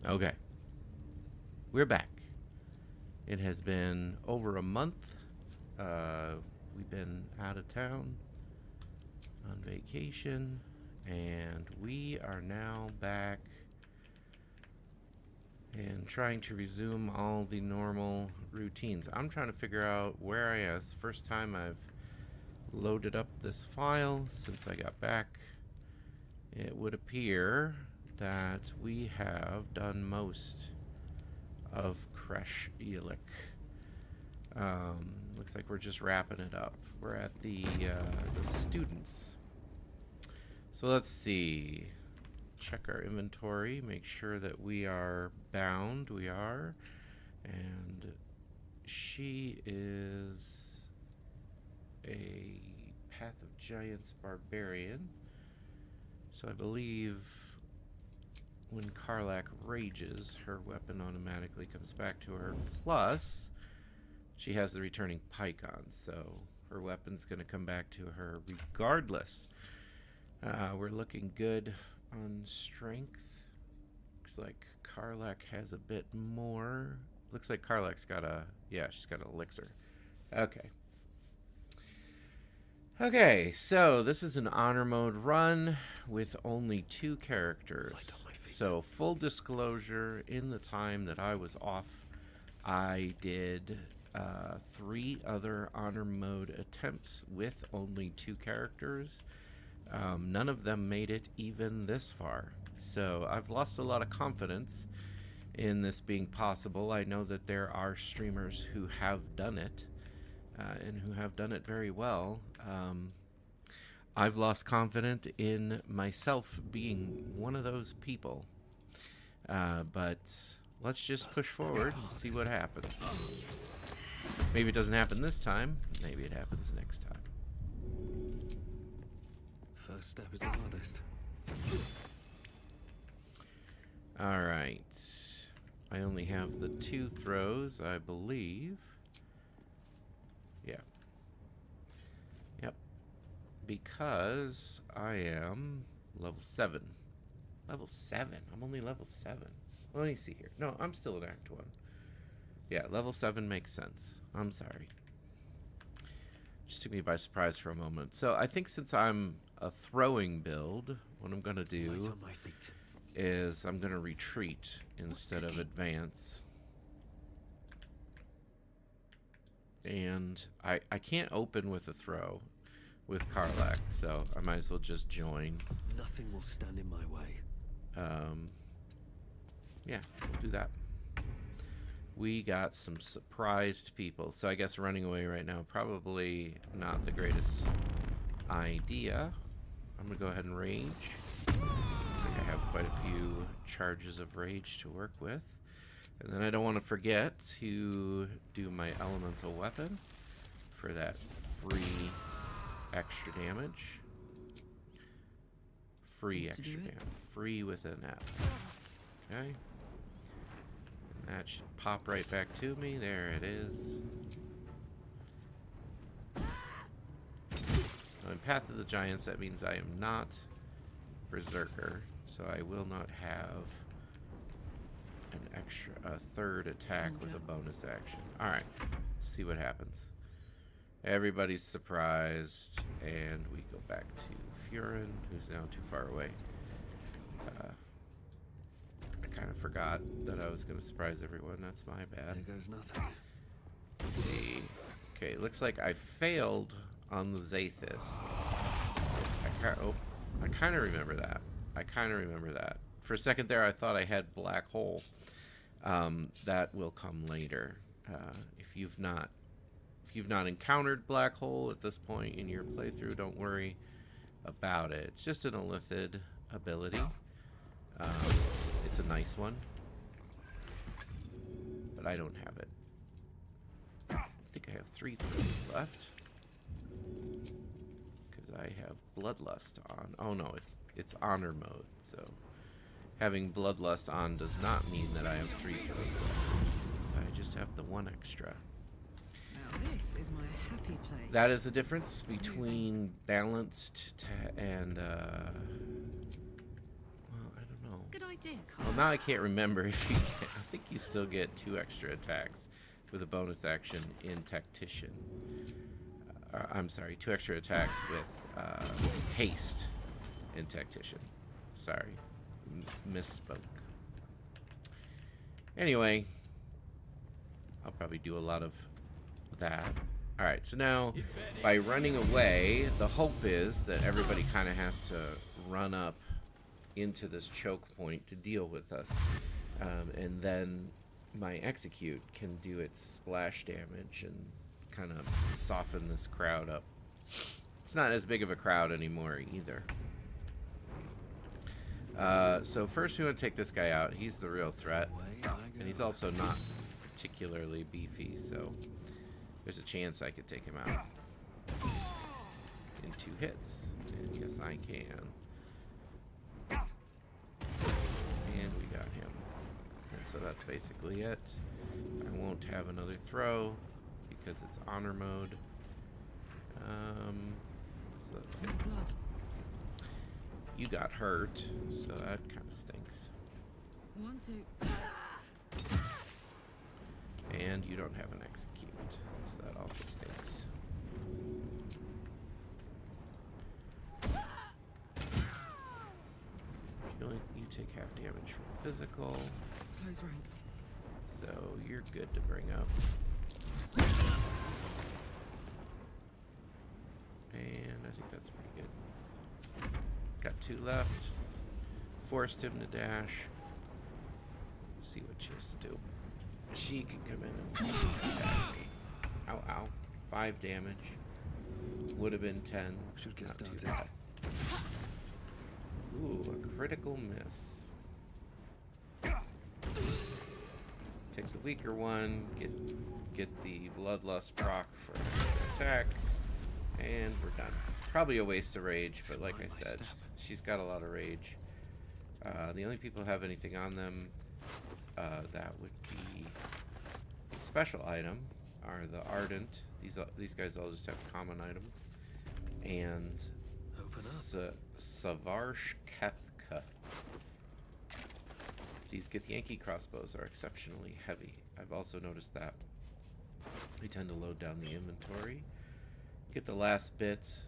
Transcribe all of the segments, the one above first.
Okay. We're back. It has been over a month. We've been out of town on vacation, and we are now back and trying to resume all the normal routines. I'm trying to figure out where I am. It's the first time I've loaded up this file since I got back. It would appear that we have done most of Kresh Elik. Looks like we're just wrapping it up. We're at the students. So let's see. Check our inventory. Make sure that we are bound. We are. And she is a Path of Giants Barbarian. So I believe when Karlach rages, her weapon automatically comes back to her. Plus, she has the returning pike on, so her weapon's going to come back to her regardless. We're looking good on strength. Looks like Karlach has a bit more. Looks like Karlach's got a... yeah, she's got an elixir. Okay. Okay, so this is an honor mode run with only 2 characters. So full disclosure, in the time that I was off, I did 3 other honor mode attempts with only 2 characters. None of them made it even this far. So I've lost a lot of confidence in this being possible. I know that there are streamers who have done it. And who have done it very well. I've lost confidence in myself being one of those people. But let's just push forward and see what happens. Maybe it doesn't happen this time. Maybe it happens next time. First step is the hardest. Alright. I only have the 2 throws, I believe. Yeah. Yep. Because I am level 7. Level 7? I'm only level 7. Well, let me see here. No, I'm still in Act 1. Yeah, level 7 makes sense. I'm sorry. Just took me by surprise for a moment. So I think since I'm a throwing build, what I'm going to do is I'm going to retreat instead of advance. And I can't open with a throw with Karlach, so I might as well just join. Nothing will stand in my way. Yeah, we'll do that. We got some surprised people, so I guess running away right now probably not the greatest idea. I'm gonna go ahead and rage. I think I have quite a few charges of rage to work with. And then I don't want to forget to do my elemental weapon for that free extra damage. Free extra damage. Free with an F. Okay. And that should pop right back to me. There it is. Now in Path of the Giants, that means I am not Berserker, so I will not have a third attack with a bonus action. Alright, see what happens. Everybody's surprised, and we go back to Furin, who's now too far away. I kind of forgot that I was going to surprise everyone. That's my bad. There goes nothing. Let's see. Okay, looks like I failed on the Zathis. I kind of remember that. For a second there, I thought I had Black Hole. That will come later. If you've not encountered Black Hole at this point in your playthrough, don't worry about it. It's just an Illithid ability. It's a nice one, but I don't have it. I think I have 3 throws left because I have Bloodlust on. Oh no, it's honor mode, so having Bloodlust on does not mean that I have 3 throws left. So I just have the 1 extra. Now this is my happy place. That is the difference between balanced and well, I don't know. Good idea. idea, Carl. Well, now I can't remember if you get, I think you still get 2 extra attacks with a bonus action in Tactician. I'm sorry, 2 extra attacks with haste in Tactician. Sorry, misspoke. Anyway, I'll probably do a lot of that. Alright, so now, by running away, the hope is that everybody kind of has to run up into this choke point to deal with us. And then my execute can do its splash damage and kind of soften this crowd up. It's not as big of a crowd anymore either. So first we want to take this guy out. He's the real threat. And he's also not particularly beefy, so there's a chance I could take him out in 2 hits. And yes, I can. And we got him. And so that's basically it. I won't have another throw because it's honor mode. So that's it. You got hurt, so that kind of stinks. 1, 2. And you don't have an execute, so that also stinks. You take half damage from physical, Close ranks. so you're good to bring up. And I think that's pretty good. Got 2 left. Forced him to dash. See what she has to do. She can come in and attack me. Ow, ow. 5 damage. Would have been 10. Should get Not too started. bad. Ooh, a critical miss. Take the weaker one. Get the bloodlust proc for an attack. And we're done. Probably a waste of rage, but like I said, she's got a lot of rage. The only people who have anything on them that would be a special item are the Ardent. These guys all just have common items. And Savarsh Kethka. These Githyanki crossbows are exceptionally heavy. I've also noticed that. They tend to load down the inventory. Get the last bit,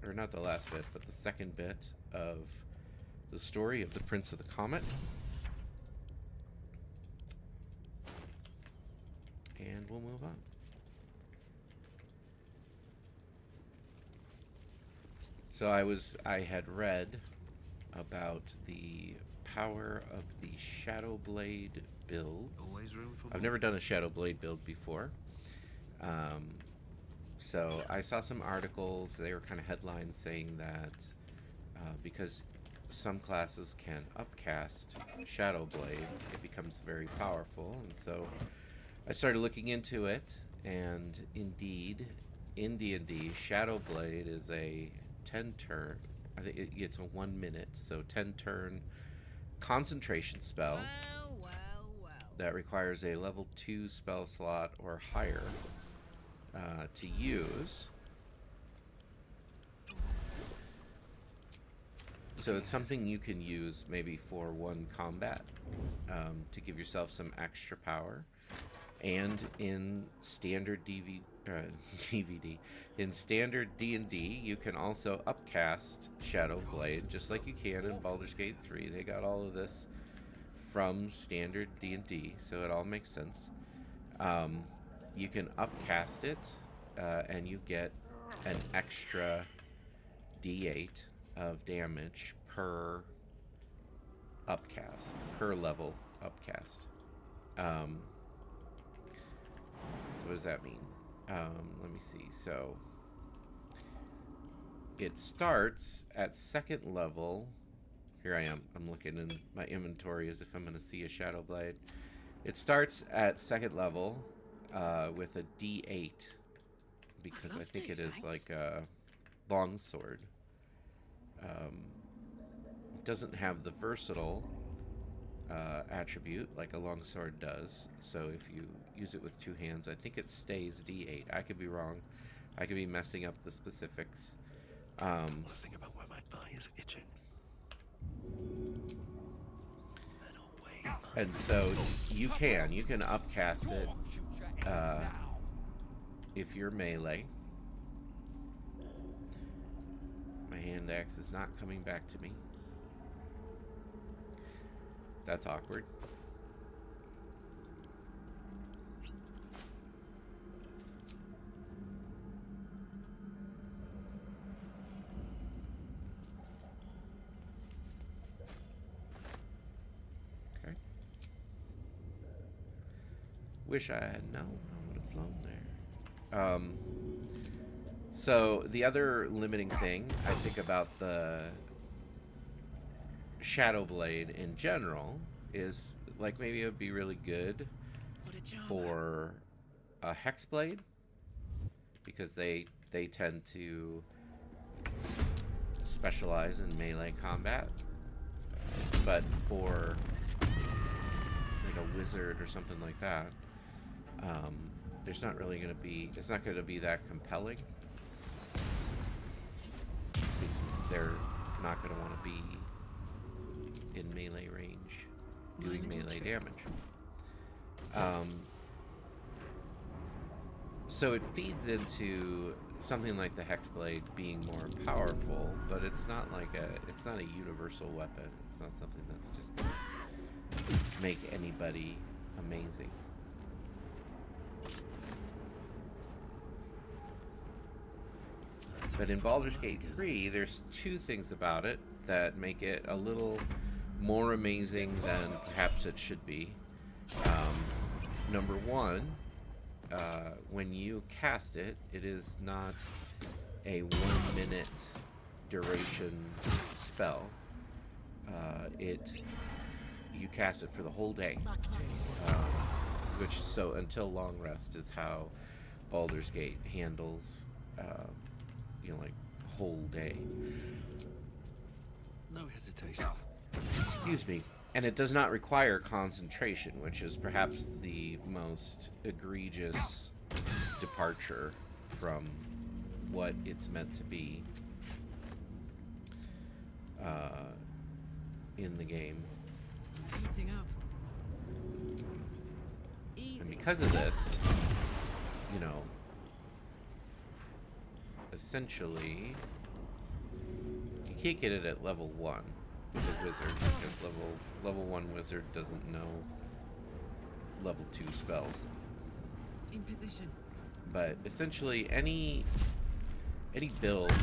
or not the last bit, but the second bit of the story of the Prince of the Comet. And we'll move on. So I had read about the power of the Shadow Blade builds. Always room for I've never done a Shadow Blade build before. So I saw some articles, they were kind of headlines saying that because some classes can upcast Shadow Blade, it becomes very powerful. And so I started looking into it, and indeed, in D&D, Shadow Blade is a 10-turn, I think it's a 1 minute, so 10-turn concentration spell that requires a level 2 spell slot or higher to use. So it's something you can use maybe for one combat to give yourself some extra power. And in standard DVD, in standard D&D, you can also upcast Shadow Blade, just like you can in Baldur's Gate 3. They got all of this from standard D&D, so it all makes sense. You can upcast it, and you get an extra D8 of damage per upcast, per level upcast. So what does that mean? Let me see. So it starts at 2nd level. Here I am. I'm looking in my inventory as if I'm going to see a Shadow Blade. It starts at 2nd level with a D8 because I think it is like a longsword. It doesn't have the versatile attribute like a longsword does, so if you use it with 2 hands, I think it stays D8. I could be wrong. I could be messing up the specifics. I think about where my eye is itching. And so you can upcast it if you're melee. My hand axe is not coming back to me. That's awkward. Okay. Wish I had known. I would have flown there. So the other limiting thing I think about the Shadow Blade in general is, like, maybe it would be really good for a Hex Blade, because they tend to specialize in melee combat. But for like a wizard or something like that, there's not really going to be, it's not going to be that compelling, because they're not going to want to be in melee range doing melee damage. So it feeds into something like the Hexblade being more powerful, but it's not like it's not a universal weapon. It's not something that's just gonna make anybody amazing. But in Baldur's Gate 3, there's two things about it that make it a little more amazing than perhaps it should be. Number one, when you cast it, it is not a 1 minute duration spell. You cast it for the whole day, which, so until long rest is how Baldur's Gate handles, you know, like whole day. No hesitation. Excuse me. And it does not require concentration, which is perhaps the most egregious departure from what it's meant to be in the game. Heating up. Easy. And because of this, you know, essentially, you can't get it at level 1 with a wizard, because level 1 wizard doesn't know level 2 spells. In position. But essentially, any build,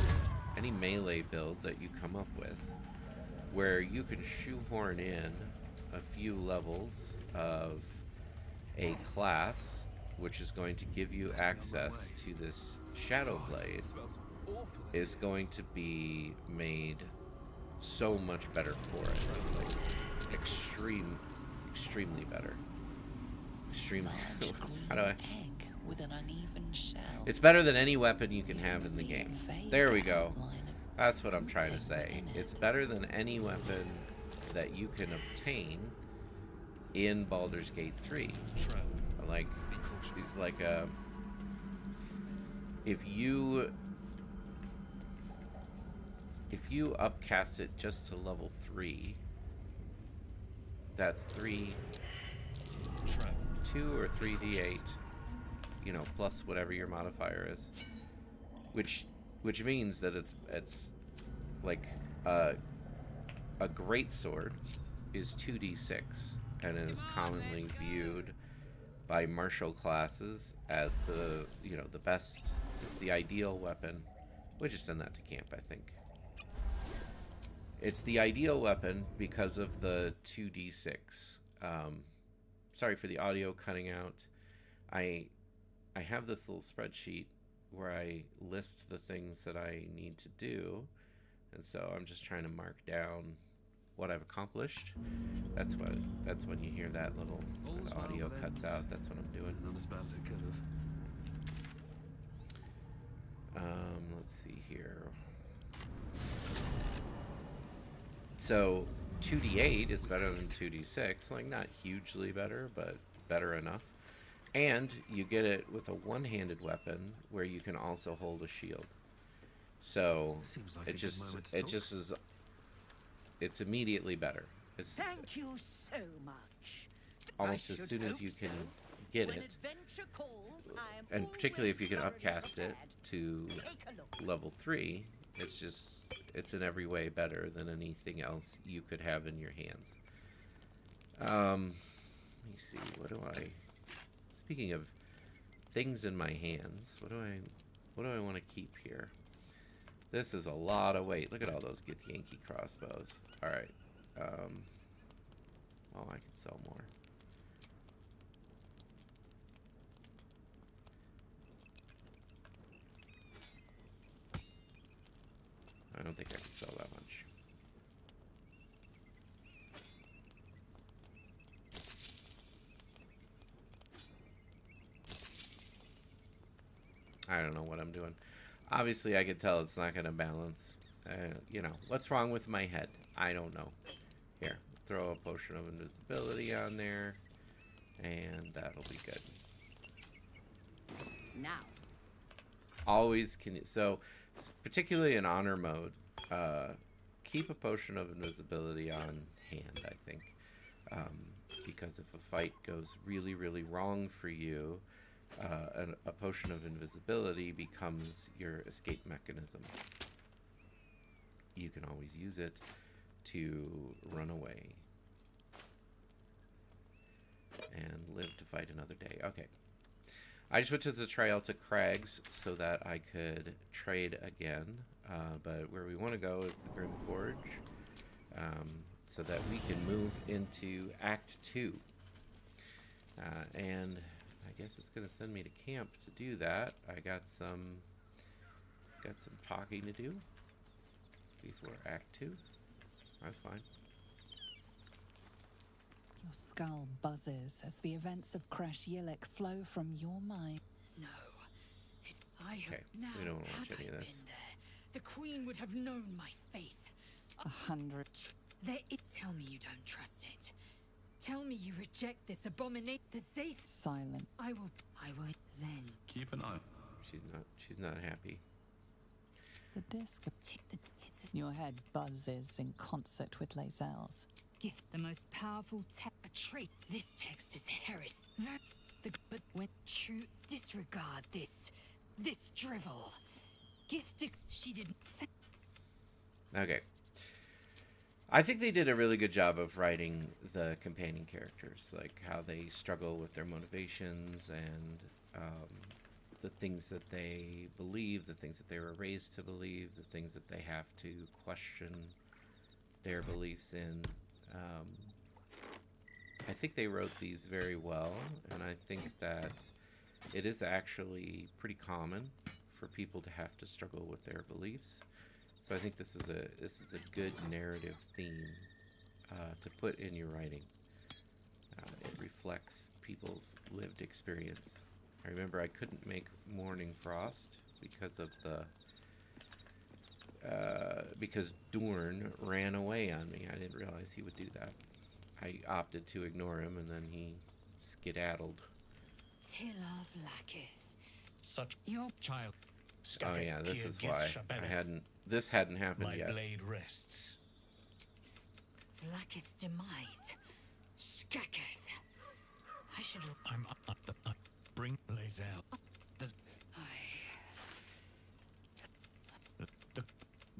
any melee build that you come up with, where you can shoehorn in a few levels of a class which is going to give you access to this Shadow Blade, is going to be made so much better for it. Like, extremely better. Extremely. How do I? Egg with an uneven shell. It's better than any weapon you can have in the game. There we go. That's what I'm trying to say. It's better than any weapon that you can obtain in Baldur's Gate 3. Like if you upcast it just to level 3, that's 2 or 3d8, you know, plus whatever your modifier is, which means that it's like a great sword is 2d6 and is commonly viewed by martial classes as the, you know, the best. It's the ideal weapon. We'll just send that to camp, I think. It's the ideal weapon because of the 2d6. Sorry for the audio cutting out. I have this little spreadsheet where I list the things that I need to do, and so I'm just trying to mark down what I've accomplished. That's when you hear that little audio cuts out. That's what I'm doing. Not as bad as it could have. Let's see here. So 2d8 is better than 2d6. Like, not hugely better, but better enough. And you get it with a one-handed weapon where you can also hold a shield. So Seems like it a good just moment to talk. is, it's immediately better. It's Thank you so much. almost I as should soon as hope you can so. get When it, adventure calls, I am and particularly if you can always thoroughly upcast it prepared. to Take a look. level 3, it's in every way better than anything else you could have in your hands. Let me see, speaking of things in my hands, what do I want to keep here? This is a lot of weight. Look at all those Githyanki crossbows. Alright. Well, I can sell more. I don't think I can sell that much. I don't know what I'm doing. Obviously, I can tell it's not going to balance. You know, what's wrong with my head? I don't know. Here, throw a potion of invisibility on there, and that'll be good. Now, Always can. So, particularly in honor mode, keep a potion of invisibility on hand, I think. Because if a fight goes really, really wrong for you, a potion of invisibility becomes your escape mechanism. You can always use it to run away and live to fight another day. Okay. I just went to the Trialta Crags so that I could trade again, but where we want to go is the Grim Forge, so that we can move into Act 2. And I guess it's going to send me to camp to do that. I got some talking to do before Act 2. That's fine. Your skull buzzes as the events of Crash Yillik flow from your mind. No. I have Okay, now. we don't want to watch had any of I this. been there, the Queen would have known my faith. 100. Tell me you don't trust it. Tell me you reject this abomination. The Zaith. Silent. I will then. Keep an eye. She's not happy. The disc. Your head buzzes in concert with Lae'zel's. Gift the most powerful a trait. This text is heresy. But when true disregard this drivel. She didn't. Okay. I think they did a really good job of writing the companion characters, like how they struggle with their motivations and the things that they believe, the things that they were raised to believe, the things that they have to question their beliefs in. I think they wrote these very well, and I think that it is actually pretty common for people to have to struggle with their beliefs. So I think this is a good narrative theme to put in your writing. It reflects people's lived experience. I remember I couldn't make Morning Frost because of because Dorn ran away on me. I didn't realize he would do that. I opted to ignore him, and then he skedaddled. Tilla Vlaakith. Such Your child. Oh yeah, this is why this hadn't happened My yet. blade rests. Vlaakith's demise. Skaketh. I should. I'm bring Lae'zel.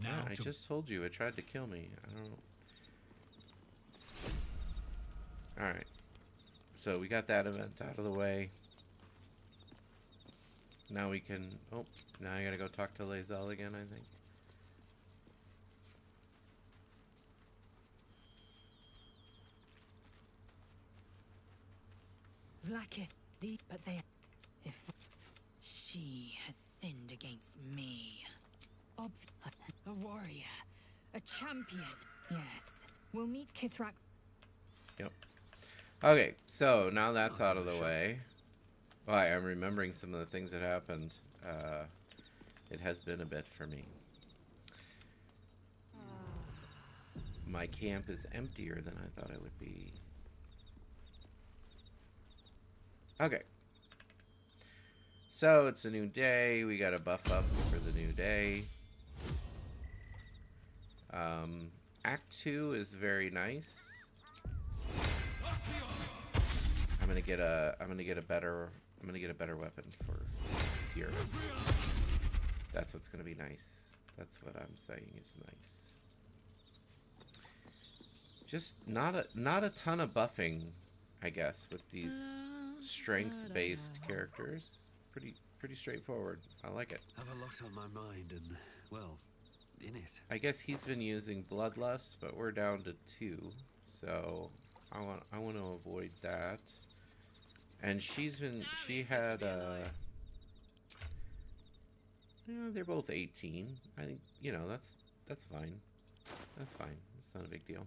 Now Yeah, I just told you it tried to kill me. I don't know. Alright. So we got that event out of the way. Now we can... Oh, now I gotta go talk to Lae'zel again, I think. Vlaakith. But they. If she has sinned against me. A warrior. A champion. Yes. We'll meet Kithrak. Yep. Okay, so now that's out of the way. Well, I'm remembering some of the things that happened. It has been a bit for me. My camp is emptier than I thought it would be. Okay. So, it's a new day. We got a buff up for the new day. Act 2 is very nice. gonna get a better weapon for here. That's what's gonna be nice. That's what I'm saying is nice. Just not a ton of buffing, I guess, with these strength-based characters. Pretty straightforward. I like it. Have a lot on my mind and, well, in it. I guess he's been using Bloodlust, but we're down to 2, so I want to avoid that. And she had they're both 18. I think, you know, that's fine. That's fine. It's not a big deal.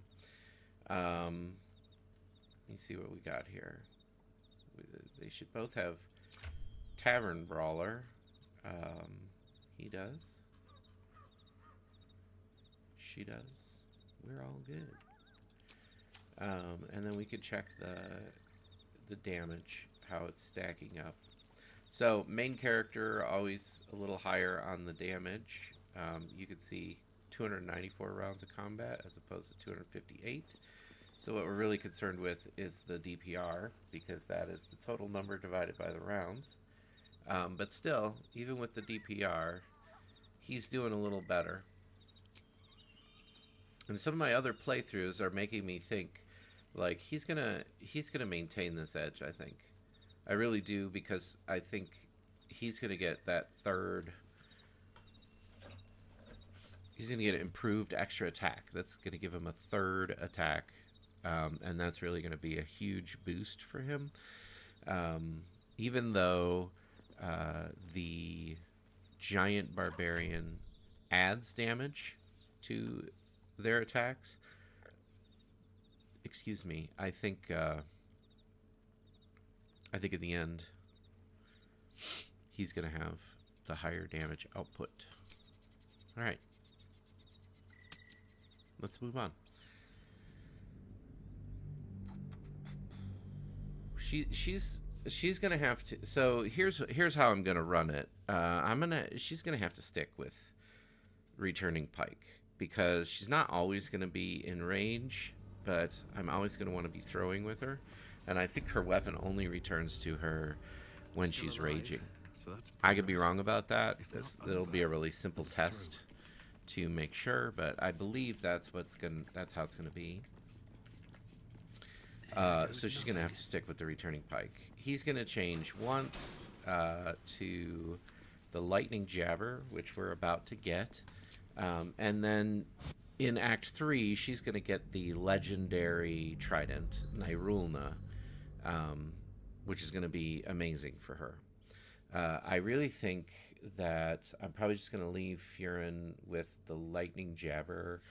Let me see what we got here. They should both have Tavern Brawler. He does. She does. We're all good. And then we can check the damage, how it's stacking up. So main character always a little higher on the damage. You can see 294 rounds of combat as opposed to 258. So what we're really concerned with is the DPR, because that is the total number divided by the rounds. But still, even with the DPR, he's doing a little better. And some of my other playthroughs are making me think, like, he's gonna maintain this edge, I think. I really do, because I think he's gonna get that third. He's gonna get an improved extra attack. That's gonna give him a third attack. And that's really going to be a huge boost for him. Even though the Giant Barbarian adds damage to their attacks. Excuse me. I think at the end, he's going to have the higher damage output. All right. Let's move on. She's gonna have to. So here's how I'm gonna run it. She's gonna have to stick with returning pike, because she's not always gonna be in range, but I'm always gonna want to be throwing with her, and I think her weapon only returns to her when Still she's alive, raging. so that's I could be wrong about that. If not It'll be a over, really simple then through. test to make sure, but I believe that's how it's gonna be. So she's gonna have to stick with the returning pike. He's gonna change once to the lightning jabber, which we're about to get, and then in Act 3, she's gonna get the legendary trident, Nirulna, which is gonna be amazing for her. I really think that I'm probably just gonna leave Furin with the lightning jabber.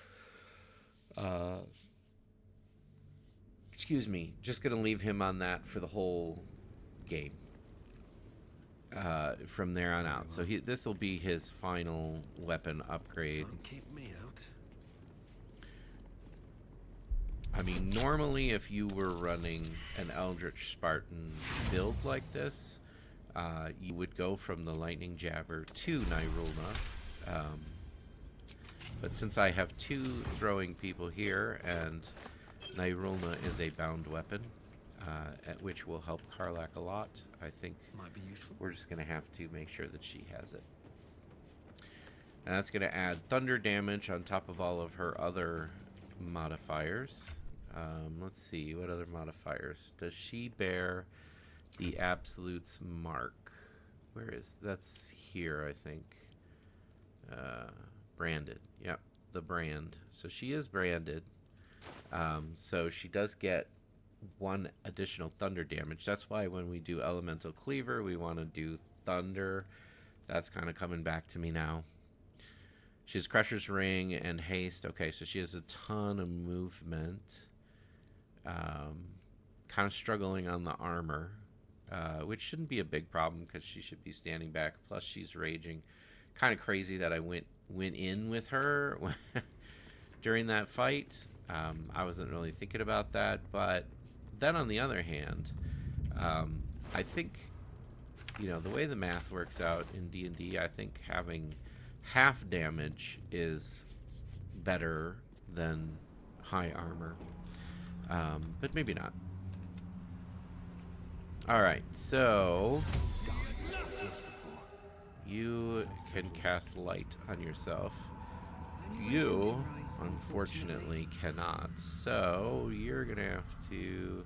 Excuse me, just gonna leave him on that for the whole game. From there on out. So this will be his final weapon upgrade. Can't keep me out. I mean, normally if you were running an Eldritch Spartan build like this, you would go from the lightning jabber to Nirulna. But since I have 2 throwing people here, and Nirulna is a bound weapon, which will help Karlach a lot, I think Might be useful. we're just going to have to make sure that she has it. And that's going to add thunder damage on top of all of her other modifiers. Let's see, what other modifiers? Does she bear the Absolute's mark? Where is that's here, I think. Branded. Yep, the brand. So she is branded. So she does get 1 additional thunder damage. That's why when we do Elemental Cleaver, we want to do thunder. That's kind of coming back to me now. She has Crusher's Ring and Haste. Okay, so she has a ton of movement. Kind of struggling on the armor, which shouldn't be a big problem because she should be standing back. Plus, she's raging. Kind of crazy that I went in with her during that fight. I wasn't really thinking about that, but then on the other hand, I think, you know, the way the math works out in D&D, I think having half damage is better than high armor, but maybe not. Alright, so you can cast light on yourself. You, unfortunately, cannot. So you're gonna have to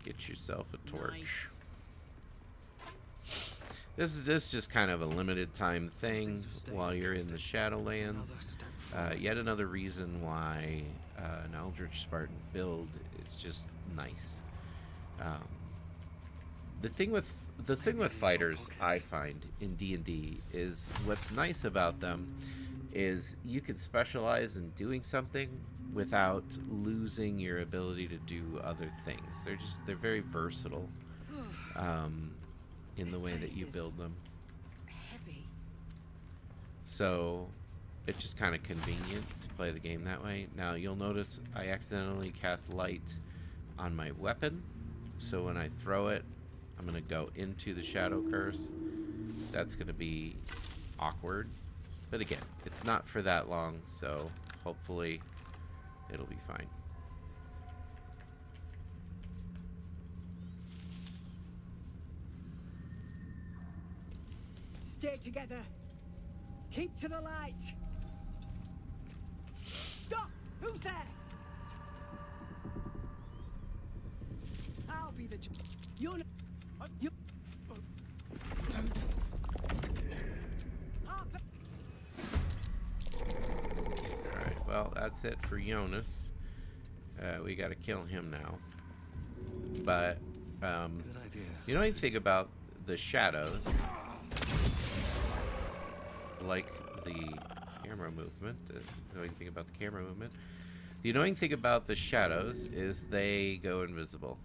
get yourself a torch. Nice. This is just kind of a limited time thing while you're in the Shadowlands. Yet another reason why an Eldritch Spartan build is just nice. The thing with fighters, I find in D&D, is what's nice about them is you can specialize in doing something without losing your ability to do other things. They're very versatile in the way that you build them. Heavy. So it's just kind of convenient to play the game that way. Now you'll notice I accidentally cast light on my weapon, so when I throw it, I'm gonna go into the Shadow Curse. That's gonna be awkward, but again, it's not for that long, so hopefully it'll be fine. Stay together. Keep to the light. Stop! Who's there? I'll be the you're you Harper. Alright, well, that's it for Jonas. We gotta kill him now. But, Good idea. you know anything about the shadows? Like the camera movement. The annoying thing about the camera movement. The annoying thing about the shadows is they go invisible.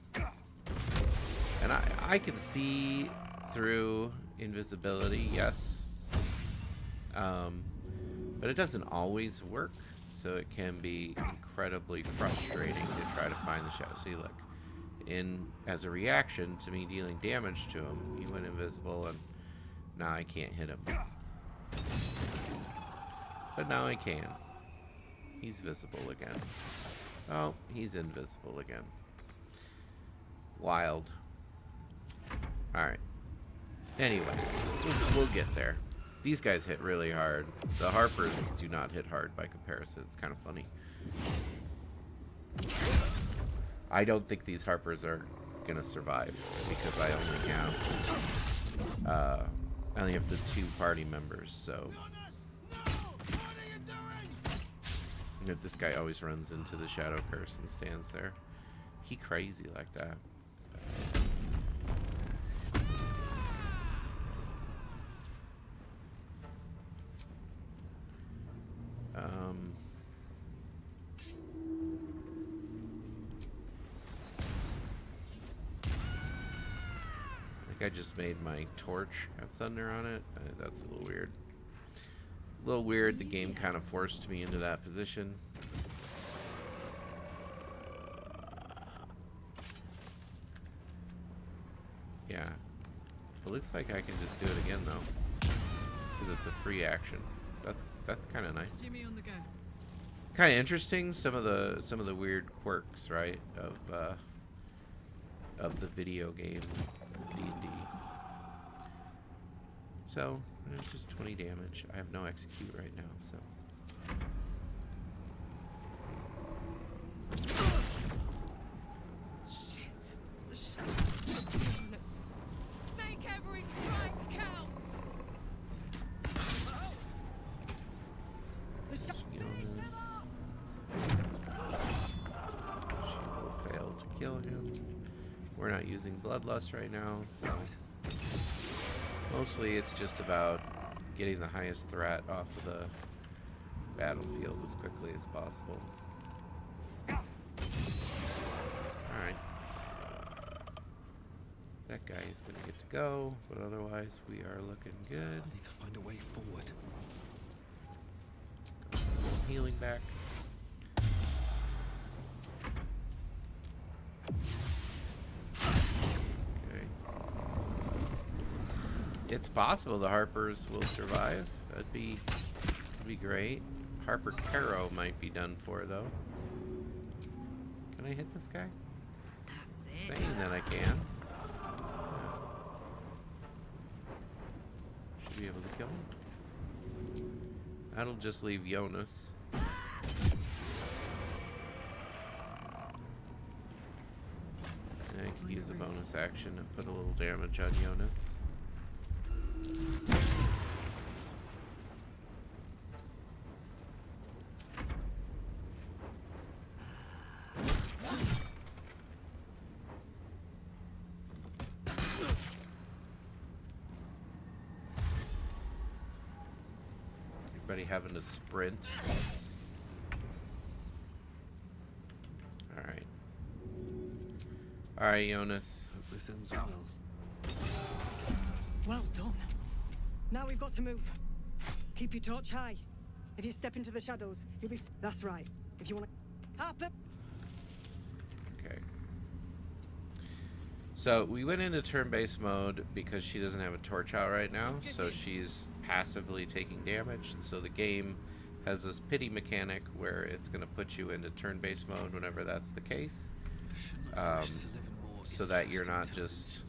And I can see through invisibility, yes. But it doesn't always work, so it can be incredibly frustrating to try to find the shadow. See, look. As a reaction to me dealing damage to him, he went invisible, and now I can't hit him. But now I can. He's visible again. Oh, he's invisible again. Wild. Alright. Anyway, we'll get there. These guys hit really hard. The Harpers do not hit hard by comparison. It's kind of funny. I don't think these Harpers are gonna survive because I only have the 2 party members, so this guy always runs into the Shadow Curse and stands there. He crazy like that. I just made my torch have thunder on it. That's a little weird. A little weird. The game kind of forced me into that position. Yeah. It looks like I can just do it again though, because it's a free action. That's kind of nice. Jimmy on the go. Kind of interesting. Some of the weird quirks, right, of the video game D&D. So it's just 20 damage. I have no execute right now, so. Shit. The shadows took units. Make every strike count. The shot. Jonas. She will fail to kill him. We're not using Bloodlust right now, so mostly it's just about getting the highest threat off of the battlefield as quickly as possible. Alright. That guy is going to get to go, but otherwise we are looking good. I need to find a way forward. Healing back. It's possible the Harpers will survive. That'd be great. Harper Caro might be done for though. Can I hit this guy? That's it. Saying that I can. be able to kill him. That'll just leave Jonas. And I could use a bonus action to put a little damage on Jonas. Everybody having to sprint. Alright. Alright, Jonas. Hope this ends well. Well done. Now we've got to move. Keep your torch high. If you step into the shadows, you'll be. That's right. If you want to. Harper. Okay. So we went into turn-based mode because she doesn't have a torch out right now, so she's passively taking damage, and so the game has this pity mechanic where it's going to put you into turn-based mode whenever that's the case, so that you're not just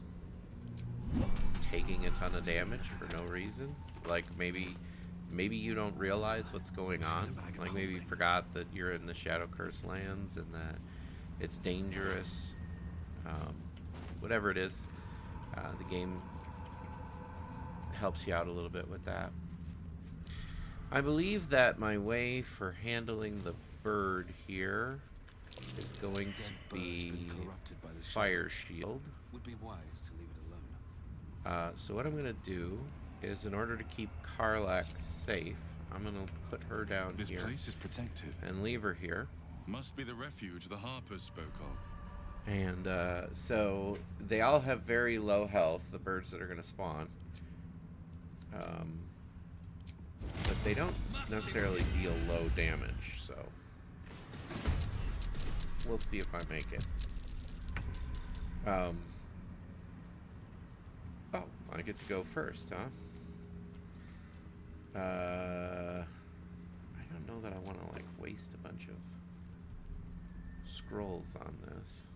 taking a ton of damage for no reason. Like maybe you don't realize what's going on, like maybe you forgot that you're in the Shadow Curse lands and that it's dangerous. Whatever it is, the game helps you out a little bit with that. I believe that my way for handling the bird here is going to be Fire Shield. Would be wise to leave it alone. So what I'm going to do is, in order to keep Karlach safe, I'm going to put her down This here place is protected. and leave her here. Must be the refuge the Harpers spoke of. And so they all have very low health, the birds that are going to spawn. But they don't necessarily deal low damage, so we'll see if I make it. Oh, I get to go first, huh? I don't know that I want to like waste a bunch of scrolls on this.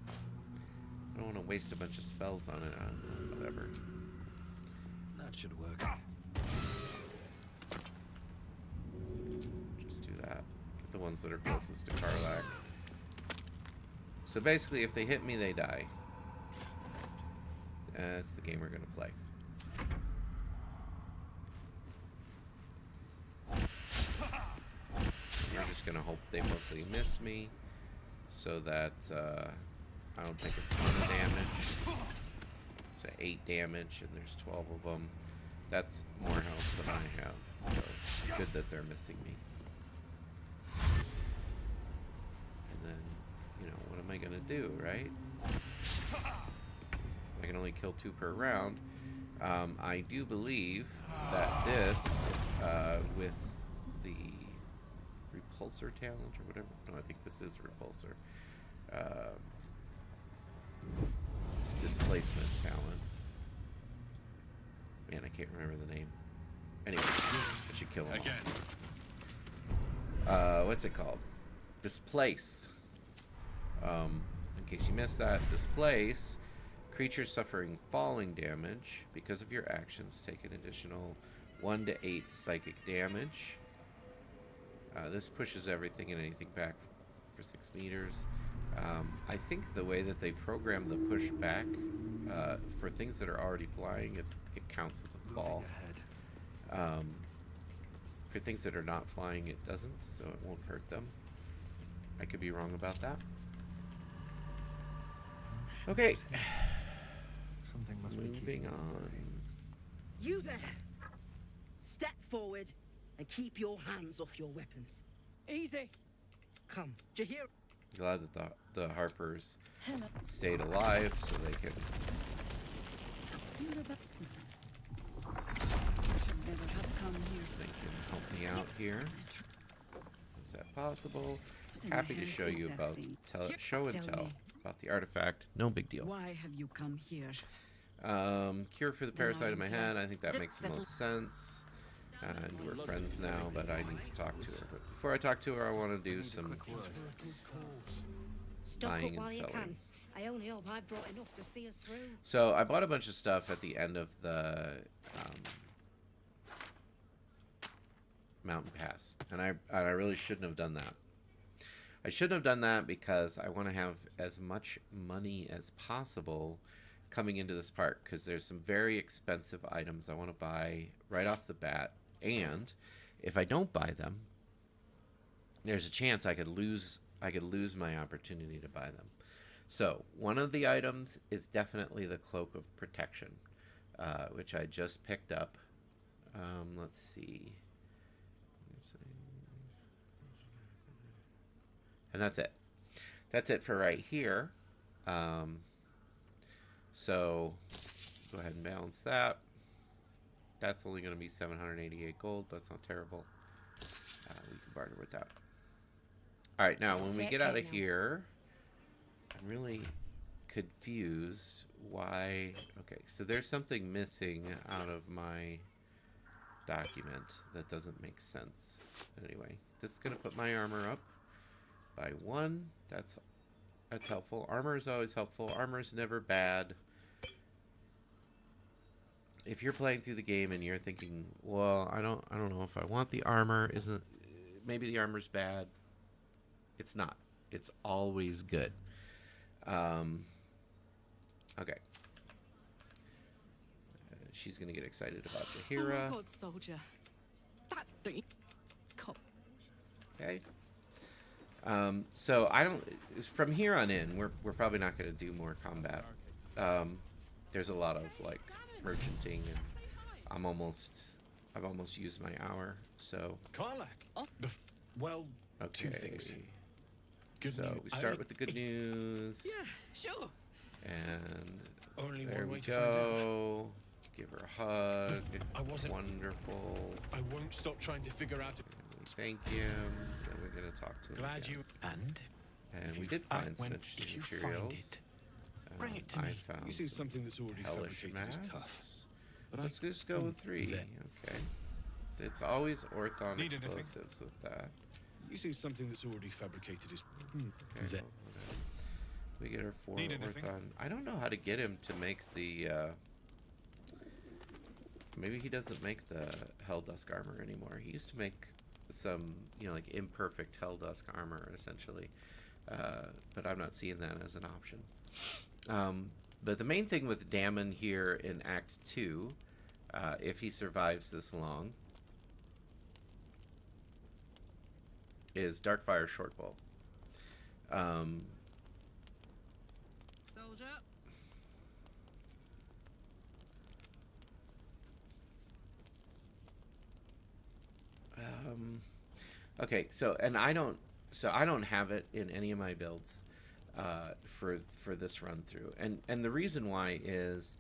I don't want to waste a bunch of spells on it. Whatever. That should work. Just do that. Get the ones that are closest to Karlach. So basically, if they hit me, they die. That's the game we're going to play. We're just going to hope they mostly miss me so that I don't take a ton of damage. So 8 damage, and there's 12 of them. That's more health than I have, so it's good that they're missing me. And then, you know, what am I gonna do, right? I can only kill 2 per round. I do believe that this, with the repulsor talent or whatever. No, I think this is repulsor. Displacement talent. Man, I can't remember the name. Anyway, I should kill him Again. all. What's it called? Displace. In case you missed that, displace. Creatures suffering falling damage because of your actions take an additional 1 to 8 psychic damage. This pushes everything and anything back for 6 meters. I think the way that they program the push back for things that are already flying, it counts as a fall. For things that are not flying, it doesn't, so it won't hurt them. I could be wrong about that. Okay. Something must be Moving on. You there! Step forward and keep your hands off your weapons. Easy. Come, do you hear? Glad that the Harpers stayed alive so they can. You should never have come here. They can help me out here. Is that possible? Happy to show you about show and tell about the artifact. No big deal. Why have you come here? Cure for the parasite in my head. I think that makes the most sense. And we're friends now, but I need to talk to her. But before I talk to her, I want to do some Stock up buying while and you selling. can. I only hope I've brought enough to see us through. So I bought a bunch of stuff at the end of the mountain pass, and I really shouldn't have done that. I shouldn't have done that because I want to have as much money as possible coming into this park, because there's some very expensive items I want to buy right off the bat, and if I don't buy them, there's a chance I could lose my opportunity to buy them. So one of the items is definitely the Cloak of Protection, which I just picked up. Let's see. And that's it. That's it for right here. So go ahead and balance that. That's only going to be 788 gold. That's not terrible. We can barter with that. All right, now when we get out of here, I'm really confused why. Okay, so there's something missing out of my document that doesn't make sense. Anyway, this is going to put my armor up by 1. That's helpful. Armor is always helpful. Armor is never bad. If you're playing through the game and you're thinking, well, I don't know if I want the armor, maybe the armor's bad. It's not. It's always good. Okay. She's gonna get excited about the Hera. Oh my God, soldier. That's the cop. Okay. So I don't. From here on in, we're probably not going to do more combat. There's a lot of like merchanting, and I've almost used my hour. So Karlak. Oh. Well, okay. 2 things. So we start with the good news. Yeah, sure. And Only there one we way to find out. go. Give her a hug. I wasn't- Wonderful. I won't stop trying to figure out. Thank him. And we're gonna talk to him. Glad again. you. And And we did find some if interesting you materials. find it, bring it to I me. found You see some something that's already hellish fabricated is masks. tough. But Let's just go with 3. then. Okay. It's always Orthon Need anything? explosives with that. You see something that's already fabricated is Okay. then. well, whatever. We get our 4 Need anything? Orthon. I don't know how to get him to make the. Maybe he doesn't make the Helldusk armor anymore. He used to make some, like imperfect Helldusk armor, essentially. But I'm not seeing that as an option. But the main thing with Dammon here in Act 2, if he survives this long, is Darkfire Shortbow. Soldier. Okay, so I don't have it in any of my builds for this run through, and the reason why is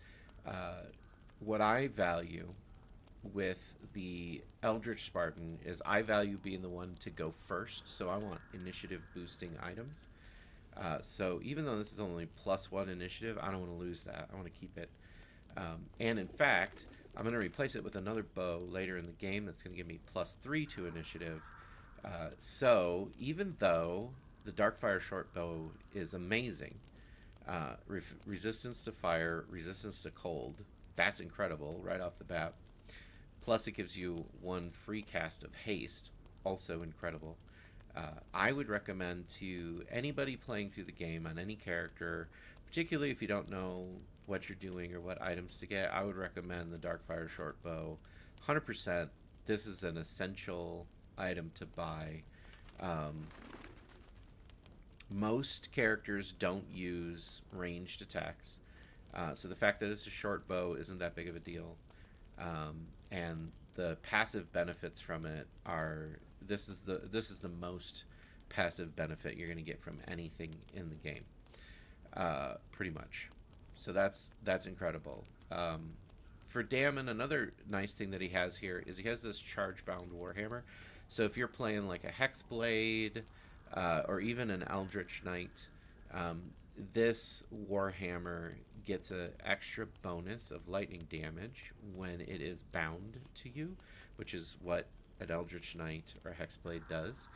what I value with the Eldritch Spartan is I value being the one to go first, so I want initiative boosting items. So even though this is only +1 initiative, I don't want to lose that. I want to keep it. And in fact, I'm going to replace it with another bow later in the game that's going to give me +3 to initiative. So even though the Darkfire Shortbow is amazing, resistance to fire, resistance to cold, that's incredible right off the bat. Plus it gives you 1 free cast of haste, also incredible. I would recommend to anybody playing through the game on any character, particularly if you don't know what you're doing or what items to get, I would recommend the Darkfire Shortbow. 100%, this is an essential item to buy. Most characters don't use ranged attacks, so the fact that it's a short bow isn't that big of a deal. And the passive benefits from it are this is the most passive benefit you're going to get from anything in the game, pretty much. So that's incredible. For Dammon, another nice thing that he has here is he has this charge-bound Warhammer. So if you're playing like a Hexblade or even an Eldritch Knight, this Warhammer gets an extra bonus of lightning damage when it is bound to you, which is what an Eldritch Knight or a Hexblade does.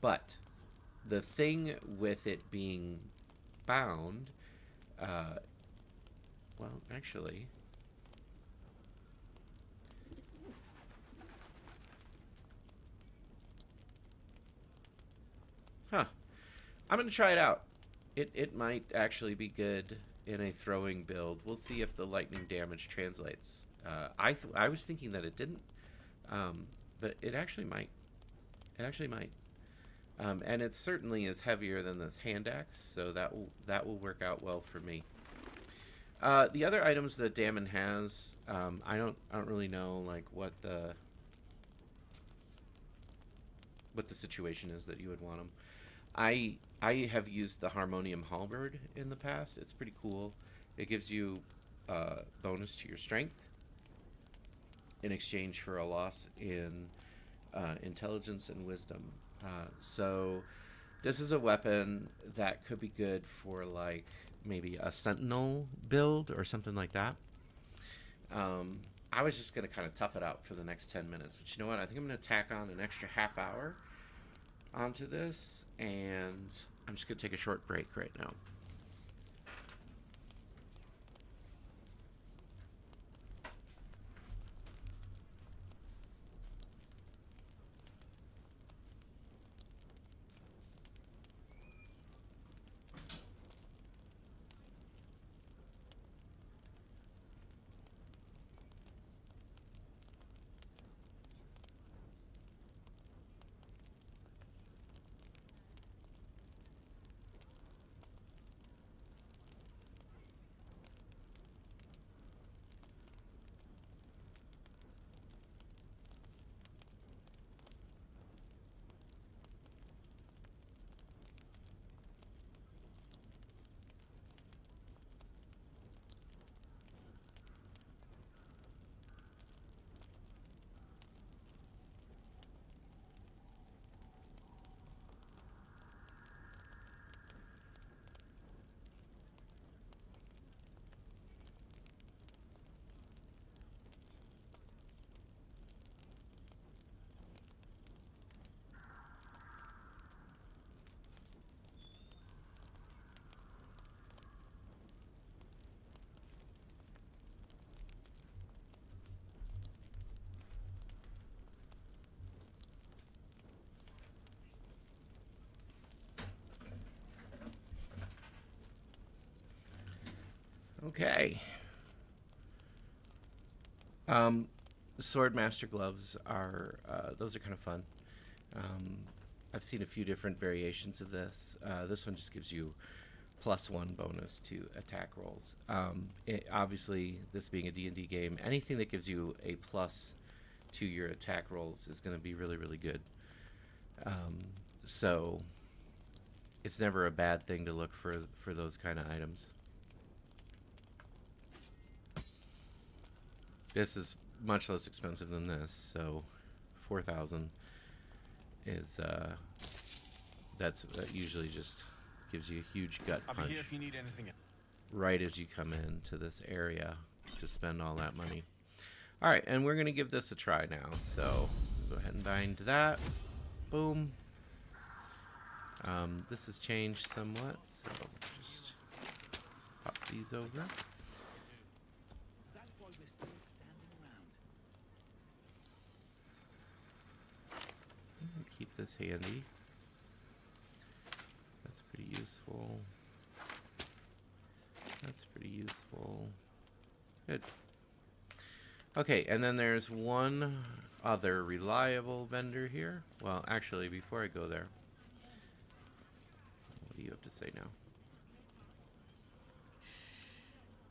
But the thing with it being bound, well, actually, huh? I'm gonna try it out. It might actually be good in a throwing build. We'll see if the lightning damage translates. I was thinking that it didn't, but it actually might. It actually might. And it certainly is heavier than this hand axe, so that will work out well for me. The other items that Dammon has, I don't really know like what the situation is that you would want them. I have used the Harmonium Halberd in the past. It's pretty cool. It gives you bonus to your strength in exchange for a loss in intelligence and wisdom. So this is a weapon that could be good for like maybe a sentinel build or something like that. I was just going to kind of tough it out for the next 10 minutes. But you know what? I think I'm going to tack on an extra half hour onto this. And I'm just going to take a short break right now. Okay. Swordmaster gloves are those are kind of fun. I've seen a few different variations of this. This one just gives you +1 bonus to attack rolls. Obviously, this being a D&D game, anything that gives you a plus to your attack rolls is going to be really, really good. So it's never a bad thing to look for those kind of items. This is much less expensive than this, so 4,000 is that usually just gives you a huge gut I'll punch be here if you need anything. right as you come into this area to spend all that money. All right, and we're gonna give this a try now. So go ahead and bind that. Boom. This has changed somewhat, so just pop these over. Keep this handy. That's pretty useful. That's pretty useful. Good. Okay, and then there's one other reliable vendor here. Well, actually, before I go there, what do you have to say now?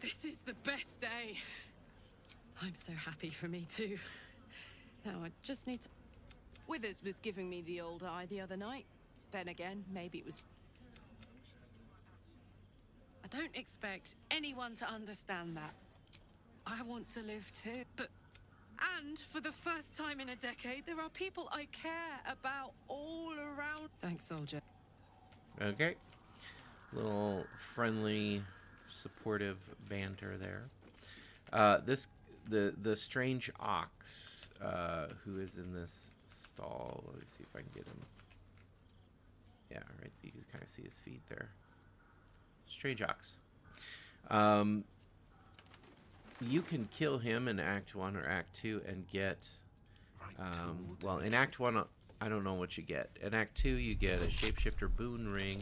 This is the best day. I'm so happy for me too. Now I just need to... Withers was giving me the old eye the other night. Then again, maybe it was... I don't expect anyone to understand that. I want to live too, but... And for the first time in a decade, there are people I care about all around. Thanks, soldier. Okay. Little friendly, supportive banter there. The strange ox, who is in this stall. Let me see if I can get him. Yeah, right. You can kind of see his feet there. Strange ox. You can kill him in Act 1 or Act 2 and get... well, in Act 1, I don't know what you get. In Act 2, you get a Shapeshifter Boon Ring,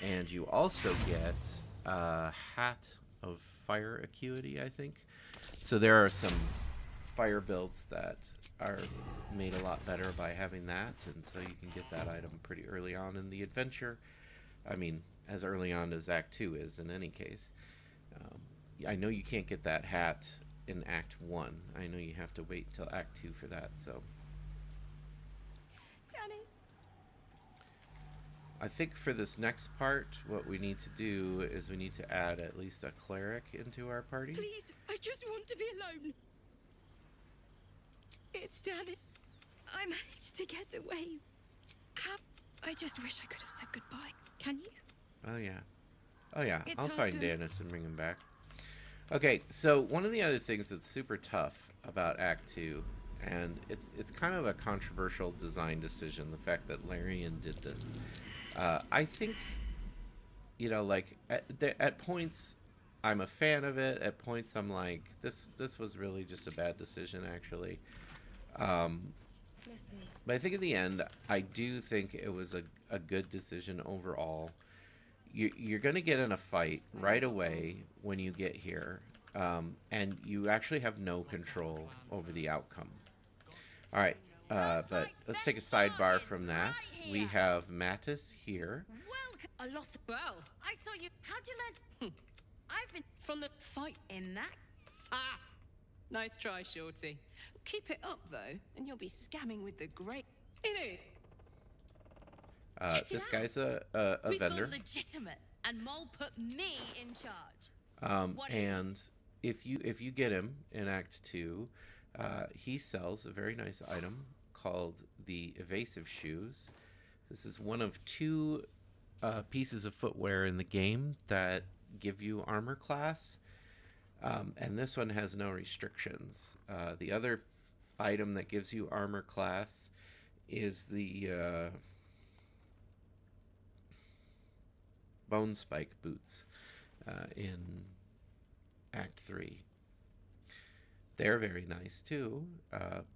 and you also get a Hat of Fire Acuity, I think. So there are some fire builds that are made a lot better by having that, and so you can get that item pretty early on in the adventure. I mean, as early on as Act 2 is in any case. I know you can't get that hat in Act 1. I know you have to wait till Act 2 for that, so... Janice. I think for this next part, what we need to do is we need to add at least a cleric into our party. Please, I just want to be alone. It's Danny. I managed to get away. I just wish I could have said goodbye. Can you? Oh, yeah. Oh, yeah. It's I'll hard find to- Dennis and bring him back. Okay, so one of the other things that's super tough about Act 2, and it's kind of a controversial design decision, the fact that Larian did this. I think, you know, like, at points, I'm a fan of it. At points, I'm like, this was really just a bad decision, actually. But I think in the end, I do think it was a good decision overall. You're going to get in a fight right away when you get here, and you actually have no control over the outcome. All right, but let's take a sidebar from that. We have Mattis here. A lot of... Well, I saw you... How'd you learn... I've been... From the fight. In that... Ah! Nice try, Shorty. Keep it up, though, and you'll be scamming with the great... This guy's a We've vendor. gone legitimate, and Mole put me in charge. And if you get him in Act 2, he sells a very nice item called the Evasive Shoes. This is one of 2 pieces of footwear in the game that give you armor class, and this one has no restrictions. The other item that gives you armor class is the Bone Spike boots in Act 3. They're very nice too,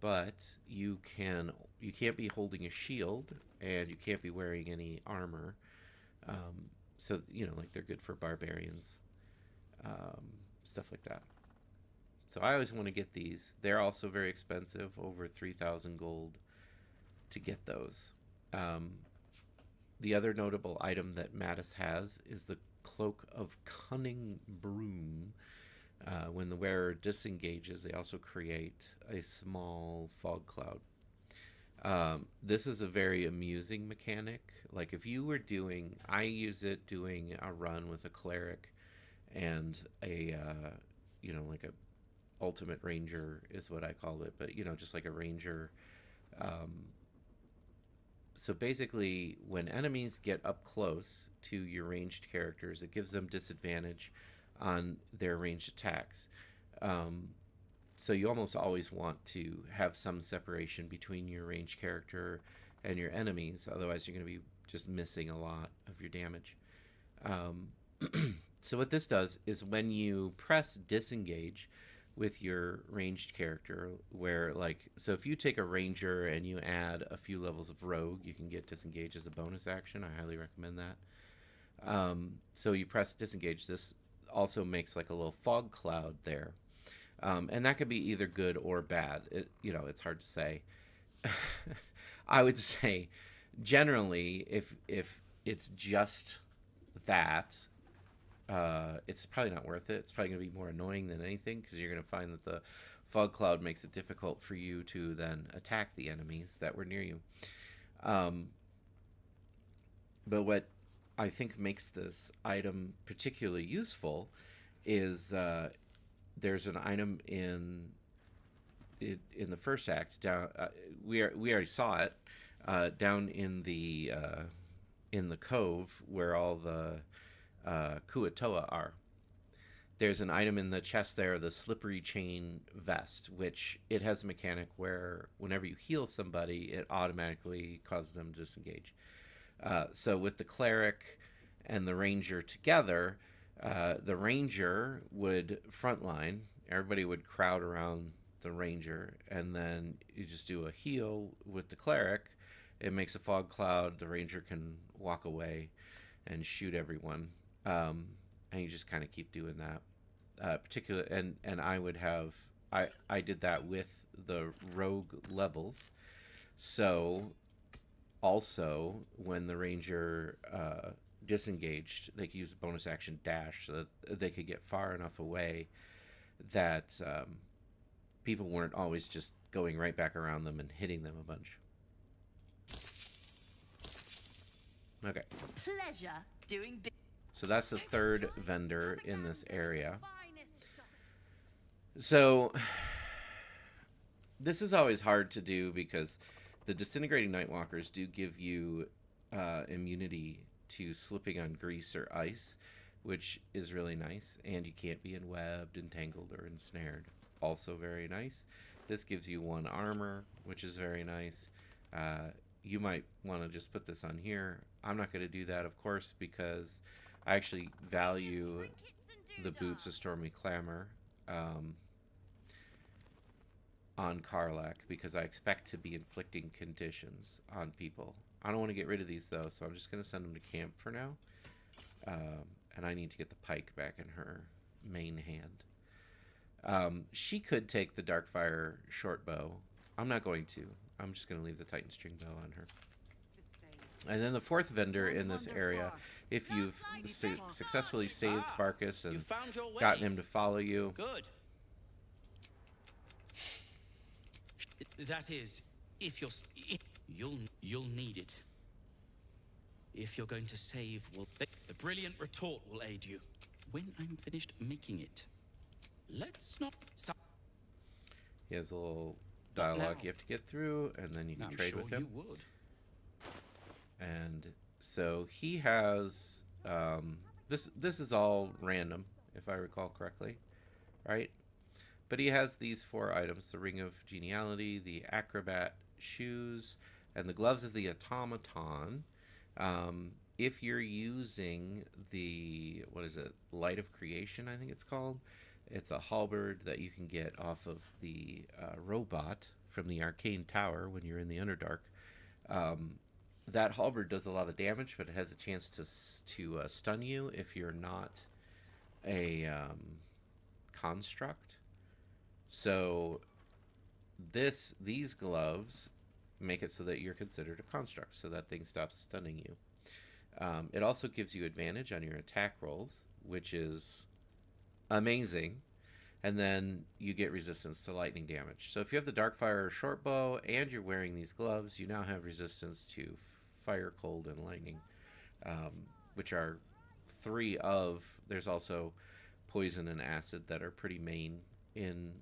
but you can't be holding a shield, and you can't be wearing any armor. So, you know, like, they're good for barbarians, stuff like that. So I always want to get these. They're also very expensive, over 3,000 gold to get those. The other notable item that Mattis has is the Cloak of Cunning Broom. When the wearer disengages, they also create a small fog cloud. This is a very amusing mechanic. Like, if you were doing... I use it doing a run with a cleric and a, you know, like a ultimate ranger is what I call it. But, you know, just like a ranger... So basically, when enemies get up close to your ranged characters, it gives them disadvantage on their ranged attacks. So you almost always want to have some separation between your ranged character and your enemies, otherwise you're going to be just missing a lot of your damage. So what this does is when you press disengage with your ranged character, where, like, so if you take a ranger and you add a few levels of rogue, you can get disengage as a bonus action. I highly recommend that. So you press disengage. This also makes like a little fog cloud there, and that could be either good or bad. You know, it's hard to say. I would say generally, if it's just that, it's probably not worth it. It's probably going to be more annoying than anything, because you're going to find that the fog cloud makes it difficult for you to then attack the enemies that were near you. But what I think makes this item particularly useful is there's an item in the first act down. We already saw it down in the cove where all the Kuatoa are. There's an item in the chest there, the Slippery Chain Vest, which it has a mechanic where whenever you heal somebody, it automatically causes them to disengage. So with the cleric and the ranger together, the ranger would frontline. Everybody would crowd around the ranger, and then you just do a heal with the cleric. It makes a fog cloud. The ranger can walk away and shoot everyone, and you just kind of keep doing that. And I would have I did that with the rogue levels. So also when the ranger disengaged, they could use a bonus action dash so that they could get far enough away that people weren't always just going right back around them and hitting them a bunch. Okay. Pleasure doing. So that's the third vendor in this area. So this is always hard to do because the disintegrating Nightwalkers do give you immunity to slipping on grease or ice, which is really nice, and you can't be enwebbed, entangled, or ensnared. Also very nice. This gives you 1 armor, which is very nice. You might want to just put this on here. I'm not going to do that, of course, because I actually value the Boots of Stormy Clamor on Karlach, because I expect to be inflicting conditions on people. I don't want to get rid of these, though, so I'm just going to send them to camp for now. And I need to get the pike back in her main hand. She could take the Darkfire short bow. I'm not going to. I'm just going to leave the Titan string bow on her. And then the fourth vendor in this area, if you've successfully saved Barcus and gotten him to follow you. Good. That is, if you'll need it. If you're going to save, the brilliant retort will aid you. When I'm finished making it, let's not. He has a little dialogue you have to get through, and then you can trade with him. You would. And so he has this is all random, if I recall correctly, right? But he has these 4 items: the Ring of Geniality, the Acrobat Shoes, and the Gloves of the Automaton. If you're using the, what is it, Light of Creation, I think it's called. It's a halberd that you can get off of the robot from the Arcane Tower when you're in the Underdark. That halberd does a lot of damage, but it has a chance to stun you if you're not a construct. So these gloves make it so that you're considered a construct, so that thing stops stunning you. It also gives you advantage on your attack rolls, which is amazing. And then you get resistance to lightning damage. So if you have the Darkfire short bow and you're wearing these gloves, you now have resistance to fire, cold, and lightning, which are 3 of. There's also poison and acid that are pretty main in